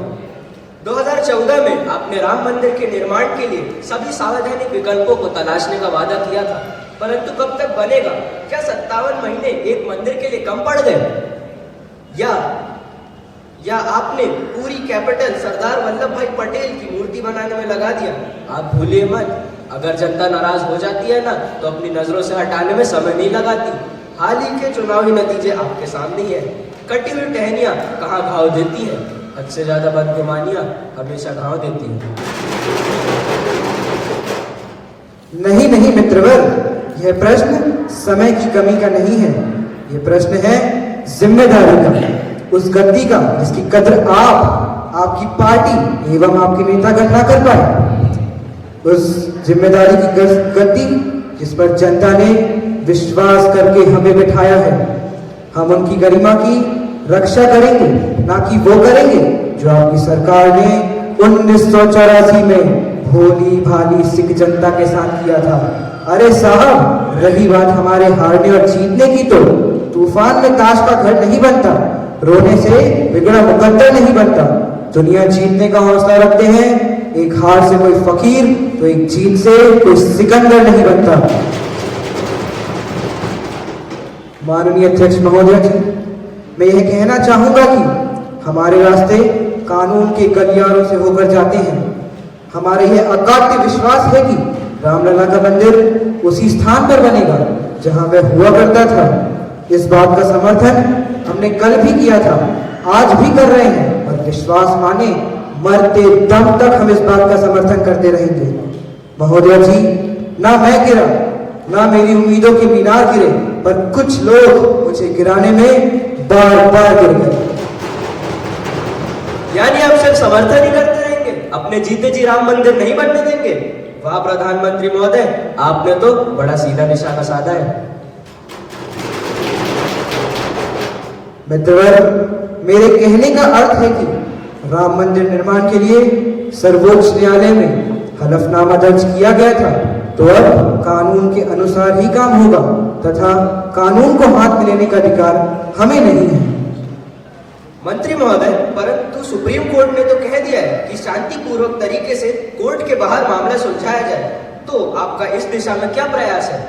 2014 में आपने राम मंदिर के निर्माण के लिए सभी संवैधानिक विकल्पों को तलाशने का वादा किया था, परंतु कब तक बनेगा? क्या 57 महीने एक मंदिर के लिए कम पड़ गए? या आपने पूरी कैपिटल सरदार वल्लभ भाई पटेल की मूर्ति बनाने में लगा दिया? आप भूलिए मत, अगर जनता नाराज हो जाती है ना, तो अपनी नजरों से हटाने में समय नहीं लगाती। हाल ही के चुनावी नतीजे आपके सामने ही है। कटी हुई टहनियां कहाँ घाव देती है, हद से ज्यादा बदगुमानियां हमेशा घाव देती है। नहीं नहीं मित्रवर, यह प्रश्न समय की कमी का नहीं है, यह प्रश्न है जिम्मेदारी का, उस गद्दी का जिसकी कद्र आपकी पार्टी एवं आपके नेतागण ना कर पाए। उस जिम्मेदारी की गद्दी जिस पर जनता ने विश्वास करके हमें बिठाया है। हम उनकी गरिमा की रक्षा करेंगे, ना कि वो करेंगे जो आपकी सरकार ने 1984 में भोली भाली सिख जनता के साथ किया था। अरे साहब, रही बात हमारे हारने और जीतने की, तो तूफान में ताश का घर नहीं बनता, रोने से बिगड़ा मुकद्दर नहीं बनता। दुनिया जीतने का हौसला रखते हैं, एक हार से कोई फकीर तो एक जीत से कोई सिकंदर नहीं बनता। माननीय अध्यक्ष महोदय जी, मैं यह कहना चाहूंगा कि हमारे रास्ते कानून के गलियारों से होकर जाते हैं। हमारा यह अकाट्य विश्वास है कि रामलला का मंदिर उसी स्थान पर बनेगा जहां वह हुआ करता था। इस बात का समर्थन हमने कल भी किया था, आज भी कर रहे हैं, और विश्वास माने मरते दम तक हम इस बात का समर्थन करते रहेंगे। महोदय जी, ना मैं गिरा, ना मेरी उम्मीदों के मीनार गिरे, पर कुछ लोग मुझे गिराने में बार बार गिर गए। यानी आप सिर्फ समर्थन ही करते रहेंगे, अपने जीते जी राम मंदिर नहीं बनने देंगे? वाह प्रधानमंत्री महोदय, आपने तो बड़ा सीधा निशाना साधा है। मित्रवर, मेरे कहने का अर्थ है कि राम मंदिर निर्माण के लिए सर्वोच्च न्यायालय में हलफनामा दर्ज किया गया था, तो अब कानून के अनुसार ही काम होगा तथा कानून को हाथ में लेने का अधिकार हमें नहीं है। मंत्री महोदय, परंतु सुप्रीम कोर्ट ने तो कह दिया है कि शांतिपूर्वक तरीके से कोर्ट के बाहर मामला सुलझाया जाए, तो आपका इस दिशा में क्या प्रयास है?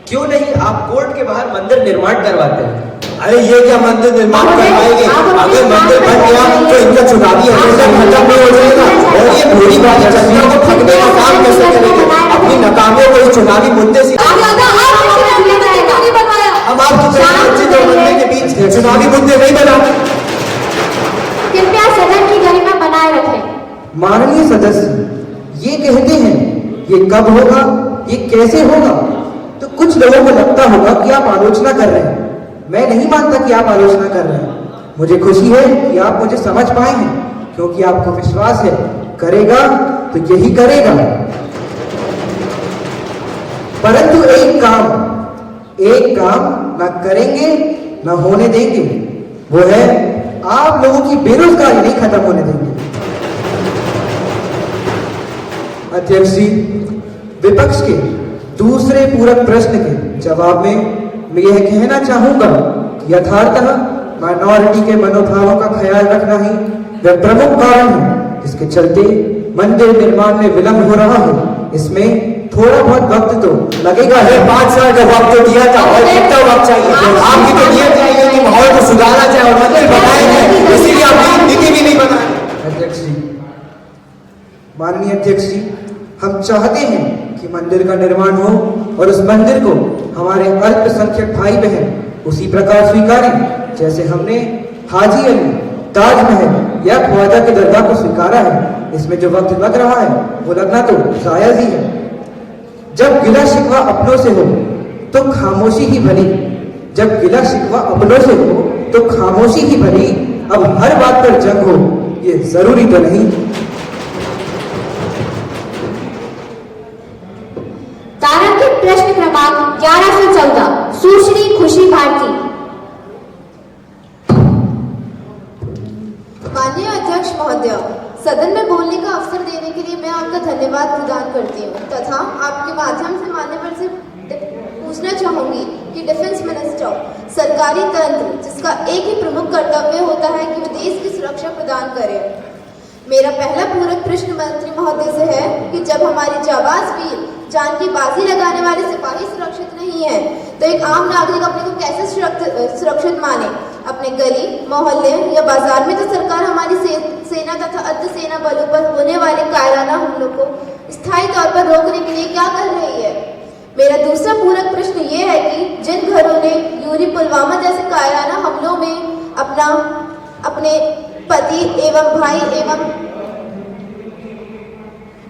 क्यों नहीं आप कोर्ट के बाहर मंदिर निर्माण करवाते हैं? अरे ये क्या मंदिर निर्माण करवाएंगे? अगर मंदिर बन गया तो इनका चुनावी एजेंडा खत्म नहीं हो जाएगा, और ये भोली भाली चक्रियों को ठगने का काम कैसे करेंगे? अपनी नाकामियों को इस चुनावी मुद्दे से हम आपकी चर्चित और मुद्दे के बीच चुनावी मुद्दे नहीं बनाते। कृपया सदन की गरिमा बनाए रखें। माननीय सदस्य, ये कहते हैं ये कब होगा, ये कैसे होगा, तो कुछ लोगों को लगता होगा कि आप आलोचना कर रहे हैं। मैं नहीं मानता कि आप आलोचना कर रहे हैं। मुझे खुशी है कि आप मुझे समझ पाए हैं, क्योंकि आपको विश्वास है करेगा तो यही करेगा। परंतु एक काम ना करेंगे ना होने देंगे, वो है आप लोगों की बेरोजगारी नहीं खत्म होने देंगे। अध्यक्ष जी, विपक्ष के दूसरे पूरक प्रश्न के जवाब में मैं यह कहना चाहूंगा कि यथार्थतः माइनॉरिटी के मनोभावों का ख्याल रखना ही वह प्रमुख कारण है जिसके चलते मंदिर निर्माण में विलंब हो रहा है। इसमें थोड़ा बहुत वक्त तो लगेगा है। 5 साल का वक्त तो दिया था, और कितना वक्त चाहिए? आपकी तो नियत चाहिए कि माहौल को सुधारा जाए और मंदिर बनाए जाए, इसीलिए आपने नीति भी नहीं बनाई। अध्यक्ष जी, माननीय अध्यक्ष जी, हम चाहते हैं कि मंदिर का निर्माण हो और उस मंदिर को हमारे अल्पसंख्यक भाई बहन उसी प्रकार स्वीकारें जैसे हमने हाजी अली, ताजमहल या ख्वाजा की दरगाह को स्वीकारा है, इसमें जो वक्त लग रहा है वो लगना तो जायज ही है। जब गिला शिकवा अपनों से हो तो खामोशी ही भली, जब गिला शिकवा अपनों से हो तो खामोशी ही भली, अब हर बात पर जंग हो ये जरूरी तो नहीं। तारांकित प्रश्न क्रमांक 1114 सुश्री खुशी भारती। माननीय अध्यक्ष महोदय, सदन में बोलने का अवसर देने के लिए मैं आपका धन्यवाद प्रदान करती हूँ तथा आपके माध्यम से मान्यवर से पूछना चाहूंगी कि डिफेंस मिनिस्टर सरकारी तंत्र जिसका एक ही प्रमुख कर्तव्य होता है कि वो देश की सुरक्षा प्रदान करे। मेरा पहला पूरक प्रश्न मंत्री महोदय से है कि जब हमारे जाबाज वीर जान की बाजी लगाने वाले सिपाही सुरक्षित नहीं है तो एक आम नागरिक अपने को कैसे सुरक्षित माने। अपने गली मोहल्ले या बाजार में तो सरकार हमारी सेना तथा अर्धसेना बलों पर होने वाले कायराना हमलों को स्थायी तौर पर रोकने के लिए क्या कर रही है। मेरा दूसरा पूरक प्रश्न ये है कि जिन घरों ने यूरी पुलवामा जैसे कायराना हमलों में अपने पति एवं भाई एवं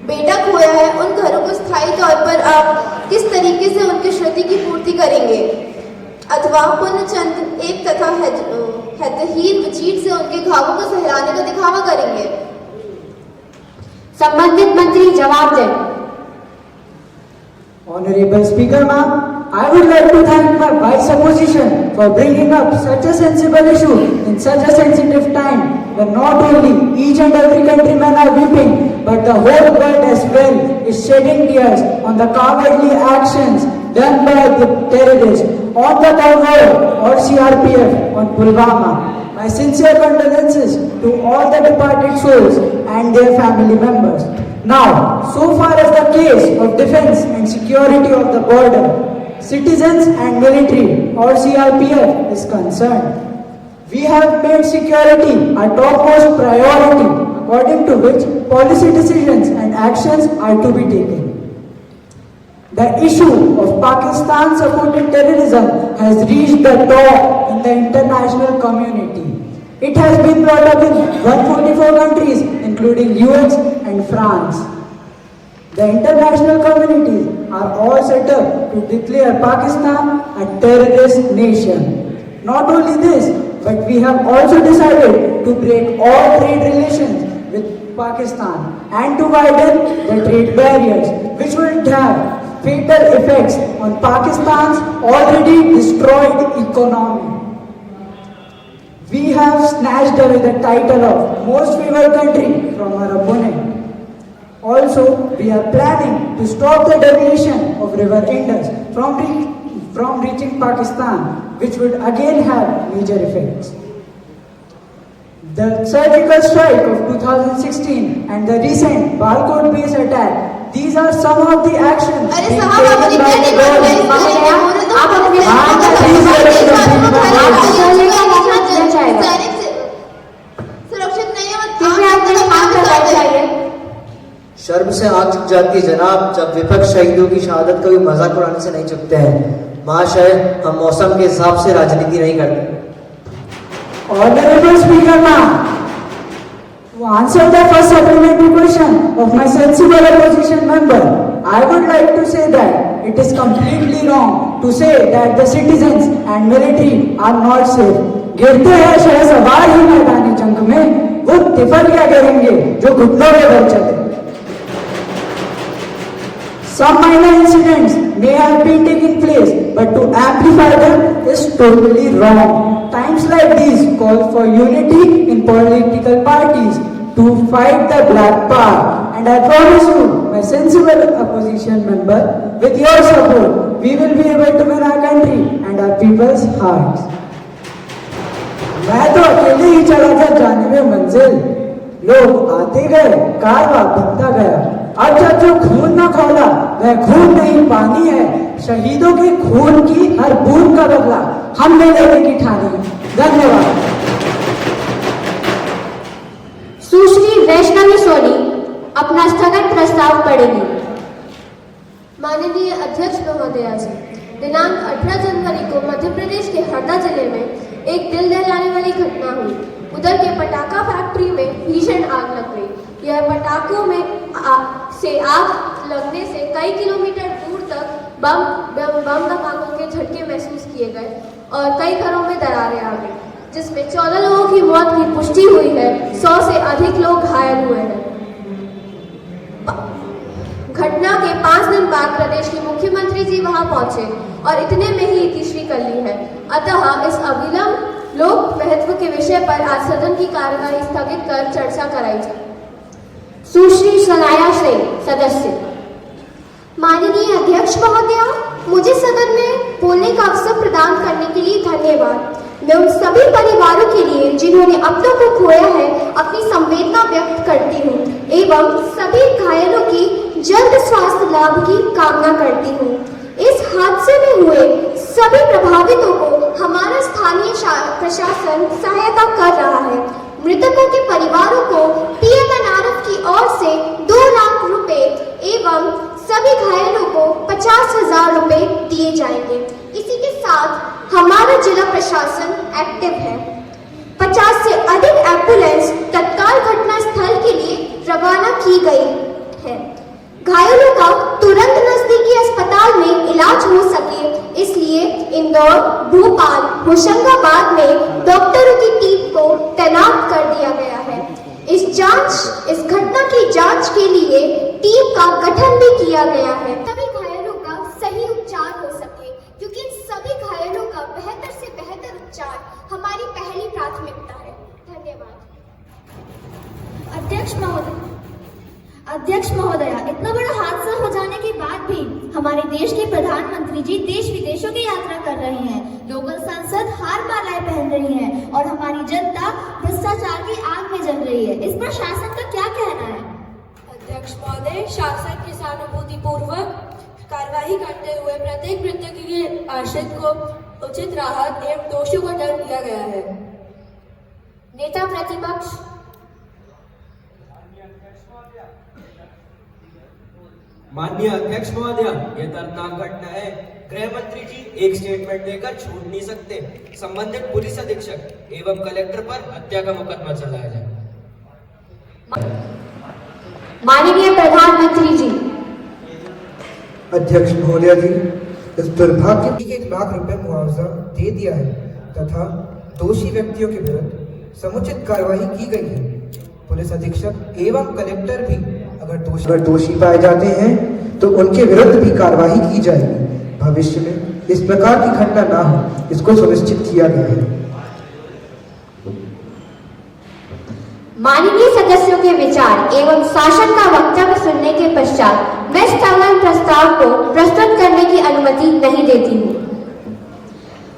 बेटा खोया है, उन घरों को स्थायी तौर पर आप किस तरीके से उनकी क्षति की पूर्ति करेंगे अथवा पुण्यचंद एक तथा हैदहीन वजीर से उनके घावों को सहलाने का दिखावा करेंगे। संबंधित मंत्री जवाब दें। Honorable Speaker, ma'am, I would like to thank my Vice Opposition for bringing up such a sensible issue in such a sensitive time when not only each and every countryman are weeping, but the whole world as well is shedding tears on the cowardly actions done by the terrorists on the convoy or CRPF on Pulwama. My sincere condolences to all the departed souls and their family members. Now, so far as the case of defense and security of the border, citizens and military or CRPF is concerned, we have made security our topmost priority, according to which policy decisions and actions are to be taken. The issue of Pakistan supporting terrorism has reached the top in the international community. It has been brought up in 144 countries, including US and France. The international communities are all set up to declare Pakistan a terrorist nation. Not only this, but we have also decided to break all trade relations with Pakistan and to widen the trade barriers, which will have fatal effects on Pakistan's already destroyed economy. We have snatched away the title of most favored country from our opponent. Also, we are planning to stop the deviation of River Indus from reaching Pakistan, which would again have major effects. The surgical strike of 2016 and the recent Balkot base attack, these are some of the actions being taken by the शर्म से आंख झुक जाती है जनाब, जब विपक्ष शहीदों की शहादत का भी मजाक उड़ाने से नहीं चुकते हैं। महाशय, हम मौसम के हिसाब से राजनीति नहीं करते। Honorable Speaker, ma'am, to answer the first supplementary question of my sensible opposition member, I would like to say that it is completely wrong to say that the citizens and military are not safe. गिरते हैं शह सवार ही मैदानी जंग में, वो तिफल क्या करेंगे जो घुटनों में बल चले। Some minor incidents may have been taking place, but to amplify them is totally wrong. Times like these call for unity in political parties to fight the black power. And I promise you, my sensible opposition member, with your support, we will be able to win our country and our people's hearts. मैं तो अकेले ही चला था जाने में मंजिल, लोग आते गए, कारवां बनता गया। अब जब जो खून न खौला, वह खून नहीं पानी है। शहीदों के खून की हर बूंद का बदला हमने लेने की ठानी। धन्यवाद। सुश्री वैष्णवी सोनी अपना स्थगन प्रस्ताव पढ़ेंगी। माननीय अध्यक्ष महोदया जी, दिनांक 18 जनवरी को मध्य प्रदेश के हरदा जिले में एक दिल दहलाने वाली घटना हुई। उधर के पटाखा फैक्ट्री में भीषण आग लग गई। यह पटाखों में से आग लगने से कई किलोमीटर दूर तक बम धमाकों के झटके महसूस किए गए और कई घरों में दरारें आ गई, जिसमें 14 लोगों की मौत की पुष्टि हुई है। 100 से अधिक लोग घायल हुए हैं। घटना के 5 दिन बाद प्रदेश के मुख्यमंत्री जी वहां पहुंचे और इतने में ही तीसरी कर ली है। अतः इस अविलंब लोक महत्व के विषय पर आज सदन की कार्यवाही स्थगित कर चर्चा कराई जाए। सुश्री सनाया सिंह, सदस्य। माननीय अध्यक्ष महोदया, मुझे सदन में बोलने का अवसर प्रदान करने के लिए धन्यवाद। मैं उन सभी परिवारों के लिए जिन्होंने अपनों को खोया है अपनी संवेदना व्यक्त करती हूँ एवं सभी घायलों की जल्द स्वास्थ्य लाभ की कामना करती हूँ। इस हादसे में हुए सभी प्रभावितों को हमारा स्थानीय प्रशासन सहायता कर रहा है। मृतकों के परिवारों को PMNRF की ओर से 2 लाख रुपए एवं सभी घायलों को 50,000 रुपए दिए जाएंगे। इसी के साथ हमारा जिला प्रशासन एक्टिव है। 50 से अधिक एम्बुलेंस तत्काल घटना स्थल के लिए रवाना की गई है। घायलों का तुरंत नजदीकी अस्पताल में इलाज हो सके इसलिए इंदौर, भोपाल, होशंगाबाद में डॉक्टरों की टीम को तैनात कर दिया गया है। इस घटना की जांच के लिए टीम का गठन भी किया गया है। सभी घायलों का सही उपचार हो सके, क्योंकि इन सभी घायलों का बेहतर से बेहतर उपचार हमारी पहली प्राथमिकता है। धन्यवाद। अध्यक्ष महोदया, इतना बड़ा हादसा हो जाने के बाद भी हमारे देश के प्रधानमंत्री जी देश विदेशों की यात्रा कर रहे हैं। लोकल सांसद हार मालाएं पहन रही हैं और हमारी जनता भ्रष्टाचार की आग में जल रही है। इस पर शासन का क्या कहना है? अध्यक्ष महोदय, शासन की सहानुभूति पूर्वक कार्यवाही करते हुए प्रत्येक मृतक के आश्रित को उचित राहत एवं दोषियों को दंड दिया गया है। नेता प्रतिपक्ष। माननीय अध्यक्ष महोदय, यह दर्दनाक घटना है। गृह मंत्री जी एक स्टेटमेंट देकर छूट नहीं सकते। संबंधित पुलिस अधीक्षक एवं कलेक्टर पर हत्या का मुकदमा चलाया जाए। माननीय प्रधानमंत्री जी। अध्यक्ष महोदया जी, इस दुर्भाग्य की 1 लाख रुपए मुआवजा दे दिया है तथा दोषी व्यक्तियों के विरुद्ध समुचित कार्रवाई की गई है। पुलिस अधीक्षक एवं कलेक्टर भी अगर दोषी पाए जाते हैं तो उनके विरुद्ध भी कार्रवाई की जाएगी। भविष्य में इस प्रकार की घटना ना हो, इसको सुनिश्चित किया गया है। माननीय सदस्यों के विचार एवं शासन का वक्तव्य सुनने के पश्चात मैं स्थगन प्रस्ताव को प्रस्तुत करने की अनुमति नहीं देती हूँ।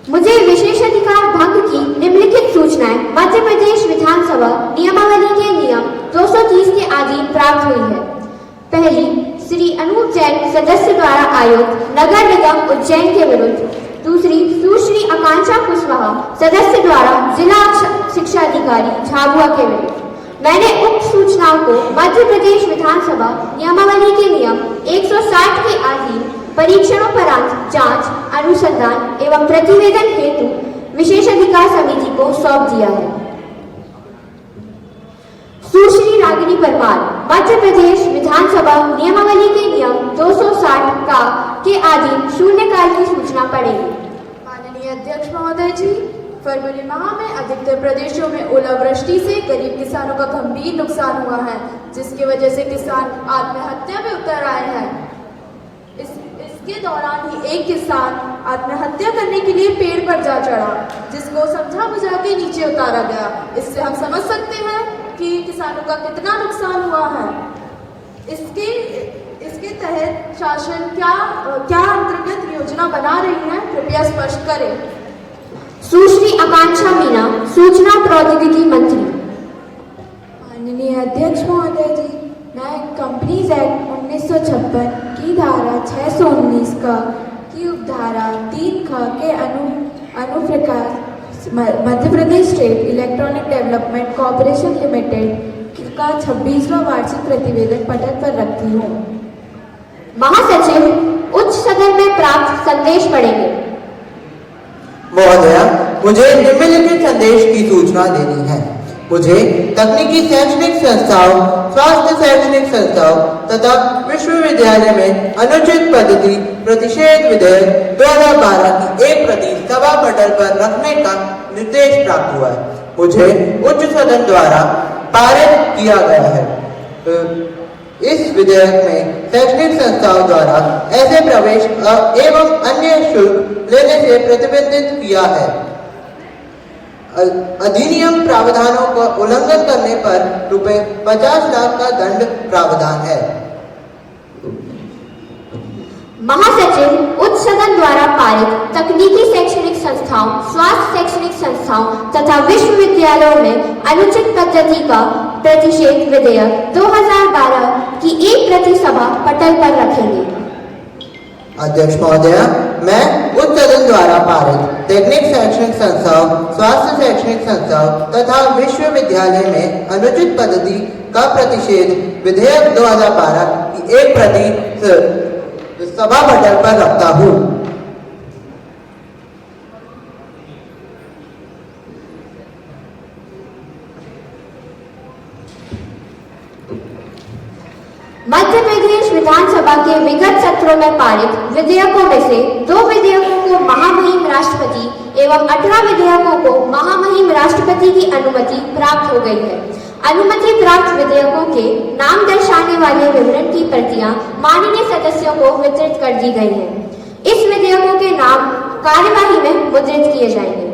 मुझे विशेषाधिकार भंग की निम्नलिखित सूचनाएं मध्य प्रदेश विधानसभा नियमावली के नियम 230 के अधीन प्राप्त हुई है। पहली, श्री अनूप जैन सदस्य द्वारा आयुक्त नगर निगम उज्जैन के विरुद्ध। दूसरी, सुश्री आकांक्षा कुशवाहा सदस्य द्वारा जिला शिक्षा अधिकारी झाबुआ के विरुद्ध। मैंने उक्त सूचनाओं को मध्य प्रदेश विधानसभा नियमावली के नियम 160 के अधीन परीक्षणोपरांत जांच, अनुसंधान एवं प्रतिवेदन हेतु विशेषाधिकार समिति को सौंप दिया है। सुश्री रागिनी परमार मध्य प्रदेश विधानसभा नियमावली के नियम 260 के अधीन शून्यकाल की सूचना पढ़ेंगे। माननीय अध्यक्ष महोदय जी, फरवरी माह में अधिकतर प्रदेशों में ओलावृष्टि से गरीब किसानों का गंभीर नुकसान हुआ है, जिसकी वजह से किसान आत्महत्या में उतर आए हैं। इसके दौरान ही एक किसान आत्महत्या करने के लिए पेड़ पर जा चढ़ा, जिसको समझा बुझा के नीचे उतारा गया। इससे हम समझ सकते हैं कि किसानों का कितना नुकसान हुआ है। इसके तहत शासन क्या अंतर्गत योजना बना रही है, कृपया स्पष्ट करें। सुश्री आकांक्षा मीना, सूचना प्रौद्योगिकी मंत्री। माननीय अध्यक्ष महोदय जी, मैं कंपनीज एक्ट 1956 की धारा 619 की उपधारा 3 के अनुप्रकार Madhya Pradesh state electronic development corporation limited का 26वां वार्षिक प्रतिवेदन पटल पर रखती हूँ। महासचिव उच्च सदन में प्राप्त संदेश पढ़ेंगे। महोदया, मुझे निम्नलिखित संदेश की सूचना देनी है। मुझे तकनीकी शैक्षणिक संस्थाओं, स्वास्थ्य शैक्षणिक संस्थाओं तथा विश्वविद्यालय में अनुचित पद्धति प्रतिषेध विधेयक 2012 की एक प्रति सभा पटल पर रखने का निर्देश प्राप्त हुआ है। मुझे उच्च सदन द्वारा पारित किया गया है। इस विधेयक में शैक्षणिक संस्थाओं द्वारा ऐसे प्रवेश एवं अन्य शुल्क लेने से प्रतिबंधित किया है। अधिनियम प्रावधानों का उल्लंघन करने पर ₹50 लाख का दंड प्रावधान है। महासचिव उच्च सदन द्वारा पारित तकनीकी शैक्षणिक संस्थाओं, स्वास्थ्य शैक्षणिक संस्थाओं तथा विश्वविद्यालयों में अनुचित पद्धति का प्रतिषेध विधेयक 2012 की एक प्रति सभा पटल पर रखेंगे। अध्यक्ष महोदय, मैं उच्च सदन द्वारा पारित तकनीक शैक्षणिक संस्थाओं, स्वास्थ्य शैक्षणिक संस्थाओं तथा विश्वविद्यालय में अनुचित पद्धति का प्रतिषेध विधेयक 2012 की एक प्रति सभा पटल पर रखता हूँ। मध्य प्रदेश विधानसभा के विगत सत्रों में पारित विधेयकों में से 2 विधेयकों को महामहिम राष्ट्रपति एवं 18 विधेयकों को महामहिम राष्ट्रपति की अनुमति प्राप्त हो गई है। अनुमति प्राप्त विधेयकों के नाम दर्शाने वाले विवरण की प्रतियां माननीय सदस्यों को वितरित कर दी गई है। इस विधेयकों के नाम कार्यवाही में मुद्रित किए जाएंगे।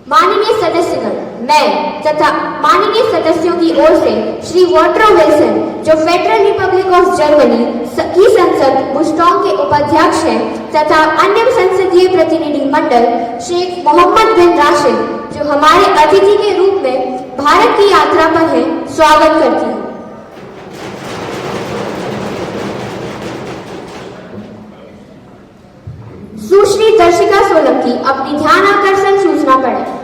माननीय सदस्यगण, मैं तथा माननीय सदस्यों की ओर से श्री वोड्रो विल्सन, जो फेडरल रिपब्लिक ऑफ जर्मनी की संसद बुस्टॉन के उपाध्यक्ष हैं, तथा अन्य संसदीय प्रतिनिधि मंडल शेख मोहम्मद बिन राशिद, जो हमारे अतिथि के रूप में भारत की यात्रा पर हैं, स्वागत करती हूँ। सुश्री दर्शिका सोलंकी अपनी ध्यान आकर्षण सूचना पढ़े।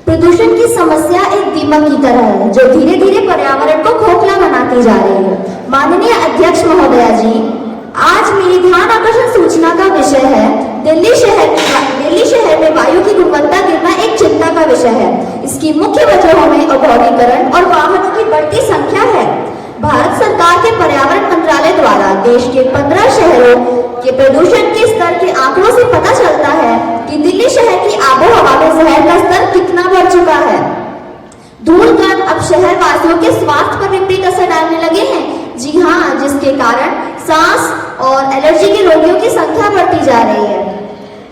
प्रदूषण की समस्या एक दीमक की तरह है जो धीरे धीरे पर्यावरण को खोखला बनाती जा रही है। माननीय अध्यक्ष महोदया जी, आज मेरी ध्यान आकर्षण सूचना का विषय है दिल्ली शहर में वायु की गुणवत्ता गिरना एक चिंता का विषय है। इसकी मुख्य वजहों में औद्योगिकरण और वाहनों की बढ़ती संख्या है। भारत सरकार के पर्यावरण मंत्रालय द्वारा देश के 15 शहरों के प्रदूषण के स्तर के आंकड़ों से पता चलता है कि दिल्ली शहर की आबोहवा में जहर का स्तर कितना बढ़ चुका है। धूल कण अब शहर वासियों के स्वास्थ्य पर विपरीत असर डालने लगे हैं। जी हाँ, जिसके कारण सांस और एलर्जी के रोगियों की संख्या बढ़ती जा रही है।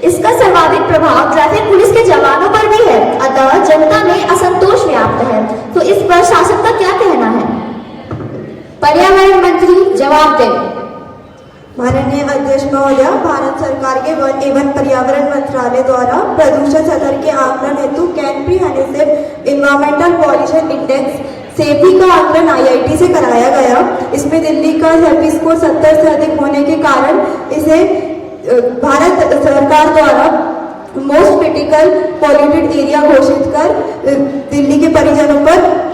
इसका सर्वाधिक प्रभाव ट्रैफिक पुलिस के जवानों पर भी है। अतः जनता में असंतोष व्याप्त है। तो इस पर शासन का क्या कहना है? पर्यावरण मंत्री जवाब दें। माननीय अध्यक्ष महोदय, भारत सरकार के वन एवं पर्यावरण मंत्रालय द्वारा प्रदूषण स्तर के आकलन हेतु comprehensive environmental pollution index Saifee का आकलन IIT से कराया गया। इसमें दिल्ली का सेफी स्कोर 70 से अधिक होने के कारण इसे भारत सरकार द्वारा मोस्ट क्रिटिकल पॉल्यूटेड एरिया घोषित कर दिल्ली के परिजनों पर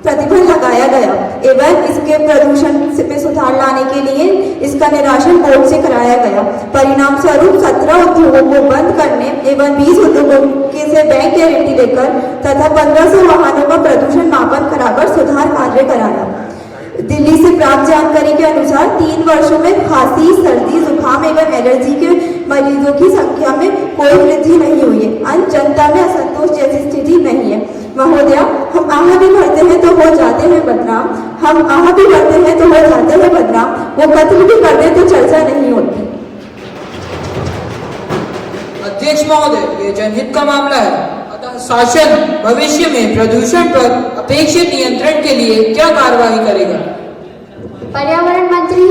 प्रतिबंध लगाया गया एवं इसके प्रदूषण में सुधार लाने के लिए इसका निराशन बोर्ड से कराया गया। परिणाम स्वरूप 17 उद्योगों को बंद करने एवं 20 उद्योगों के से बैंक गारंटी लेकर तथा 1500 वाहनों का प्रदूषण मापन कराकर सुधार कार्य कराया। दिल्ली से प्राप्त जानकारी के अनुसार 3 वर्षों में खांसी, सर्दी, जुकाम एवं एलर्जी के मरीजों की संख्या में कोई वृद्धि नहीं हुई है। अन्य जनता में असंतोष जैसी स्थिति नहीं है। महोदया, हम आह भी भरते हैं तो हो जाते हैं बदनाम। हम आह भी भरते हैं तो हो जाते हैं बदनाम। वो कत्ल भी कर दे तो चर्चा नहीं होती। अध्यक्ष महोदय, ये जनहित का मामला है। अतः शासन भविष्य में प्रदूषण पर अपेक्षित नियंत्रण के लिए क्या कार्रवाई करेगा? पर्यावरण मंत्री।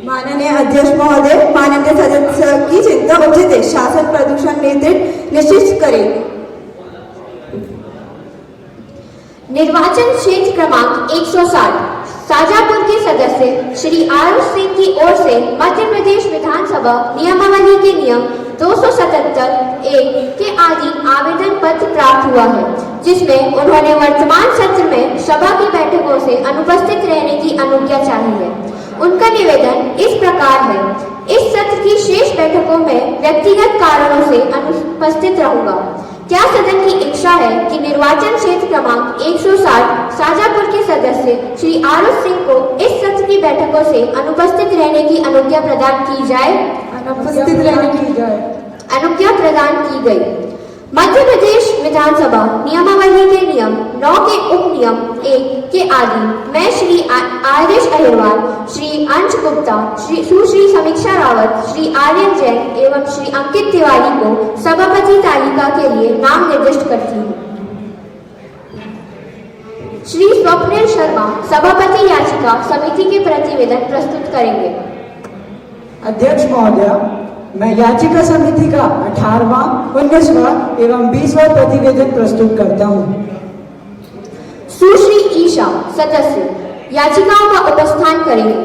माननीय अध्यक्ष महोदय, माननीय सदस्य की चिंता उचित है। शासन प्रदूषण नियंत्रण निश्चित करे। निर्वाचन क्षेत्र क्रमांक 160 शाजापुर के सदस्य श्री आरुष सिंह की ओर से मध्य प्रदेश विधानसभा नियमावली के नियम 277(a) के अधीन आवेदन पत्र प्राप्त हुआ है, जिसमें उन्होंने वर्तमान सत्र में सभा की बैठकों से अनुपस्थित रहने की अनुज्ञा चाही है। उनका निवेदन इस प्रकार है। इस सत्र की शेष बैठकों में व्यक्तिगत कारणों से अनुपस्थित रहूंगा। क्या सदन की इच्छा है कि निर्वाचन क्षेत्र क्रमांक 160 शाजापुर के सदस्य श्री आरुष सिंह को इस सत्र की बैठकों से अनुपस्थित रहने की अनुज्ञा प्रदान की जाए? अनुज्ञा प्रदान की गई। मध्य प्रदेश विधानसभा नियमावली के नियम 9 के उप नियम 1 के आधीन मैं श्री आदेश अहिरवार, श्री अंश गुप्ता, सुश्री समीक्षा रावत, श्री आर्यन जैन एवं श्री अंकित तिवारी को सभापति तालिका के लिए नाम निर्दिष्ट करती हूँ। श्री स्वप्निल शर्मा सभापति याचिका समिति के प्रतिवेदन प्रस्तुत करेंगे। अध्यक्ष महोदया, मैं याचिका समिति का 18वां, 19वां एवं 20वां प्रतिवेदन प्रस्तुत करता हूँ। सुश्री ईशा सदस्य याचिकाओं का उपस्थान करेंगे।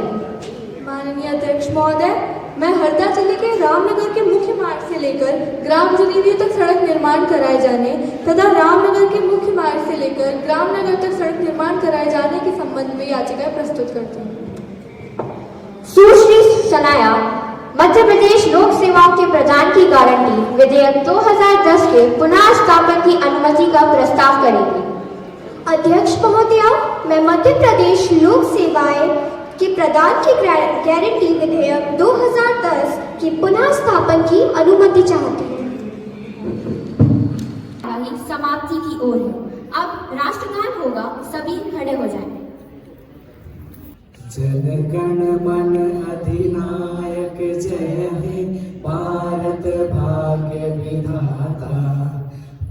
माननीय अध्यक्ष महोदय, मैं हरदा जिले के रामनगर के मुख्य मार्ग से लेकर ग्राम जनीवियों तक सड़क निर्माण कराए जाने तथा रामनगर के मुख्य मार्ग से लेकर ग्रामनगर तक सड़क निर्माण कराए जाने के संबंध में याचिका प्रस्तुत करती हूँ। सुश्री सनाया मध्य प्रदेश लोक सेवाओं के प्रदान की गारंटी विधेयक 2010 के पुनः स्थापन की अनुमति का प्रस्ताव करेंगे। अध्यक्ष महोदया, मैं मध्य प्रदेश लोक सेवाएं के प्रदान की गारंटी विधेयक 2010 की पुनः स्थापन की अनुमति चाहती हूँ। समाप्ति की ओर है। अब राष्ट्रगान होगा, सभी खड़े हो जाएं। जन गण मन अधिनायक जय हे भारत भाग्य विधाता,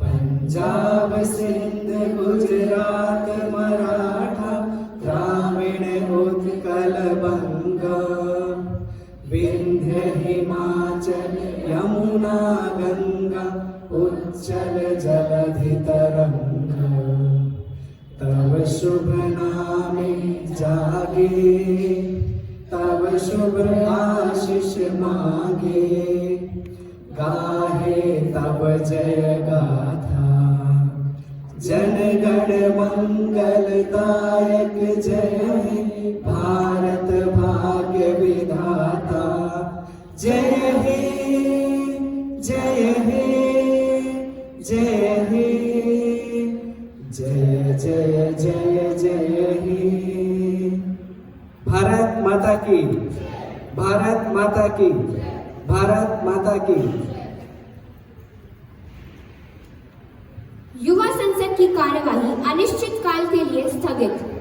पंजाब सिंध गुजरात मराठा द्राविण उत्कल बंगा, विंध्य हिमाचल यमुना गंगा उच्चल जलधि तरंगा, तव शुभ नामे जागे, तव शुभ आशीष मांगे, गाहे तव जय गाथा, जन गण मंगलदायक जय हे भारत भाग्य विधाता, जय हे जय हे जय हे जय जय जय जय हे। भारत माता की, भारत माता की, भारत माता की। युवा संसद की कार्यवाही अनिश्चित काल के लिए स्थगित।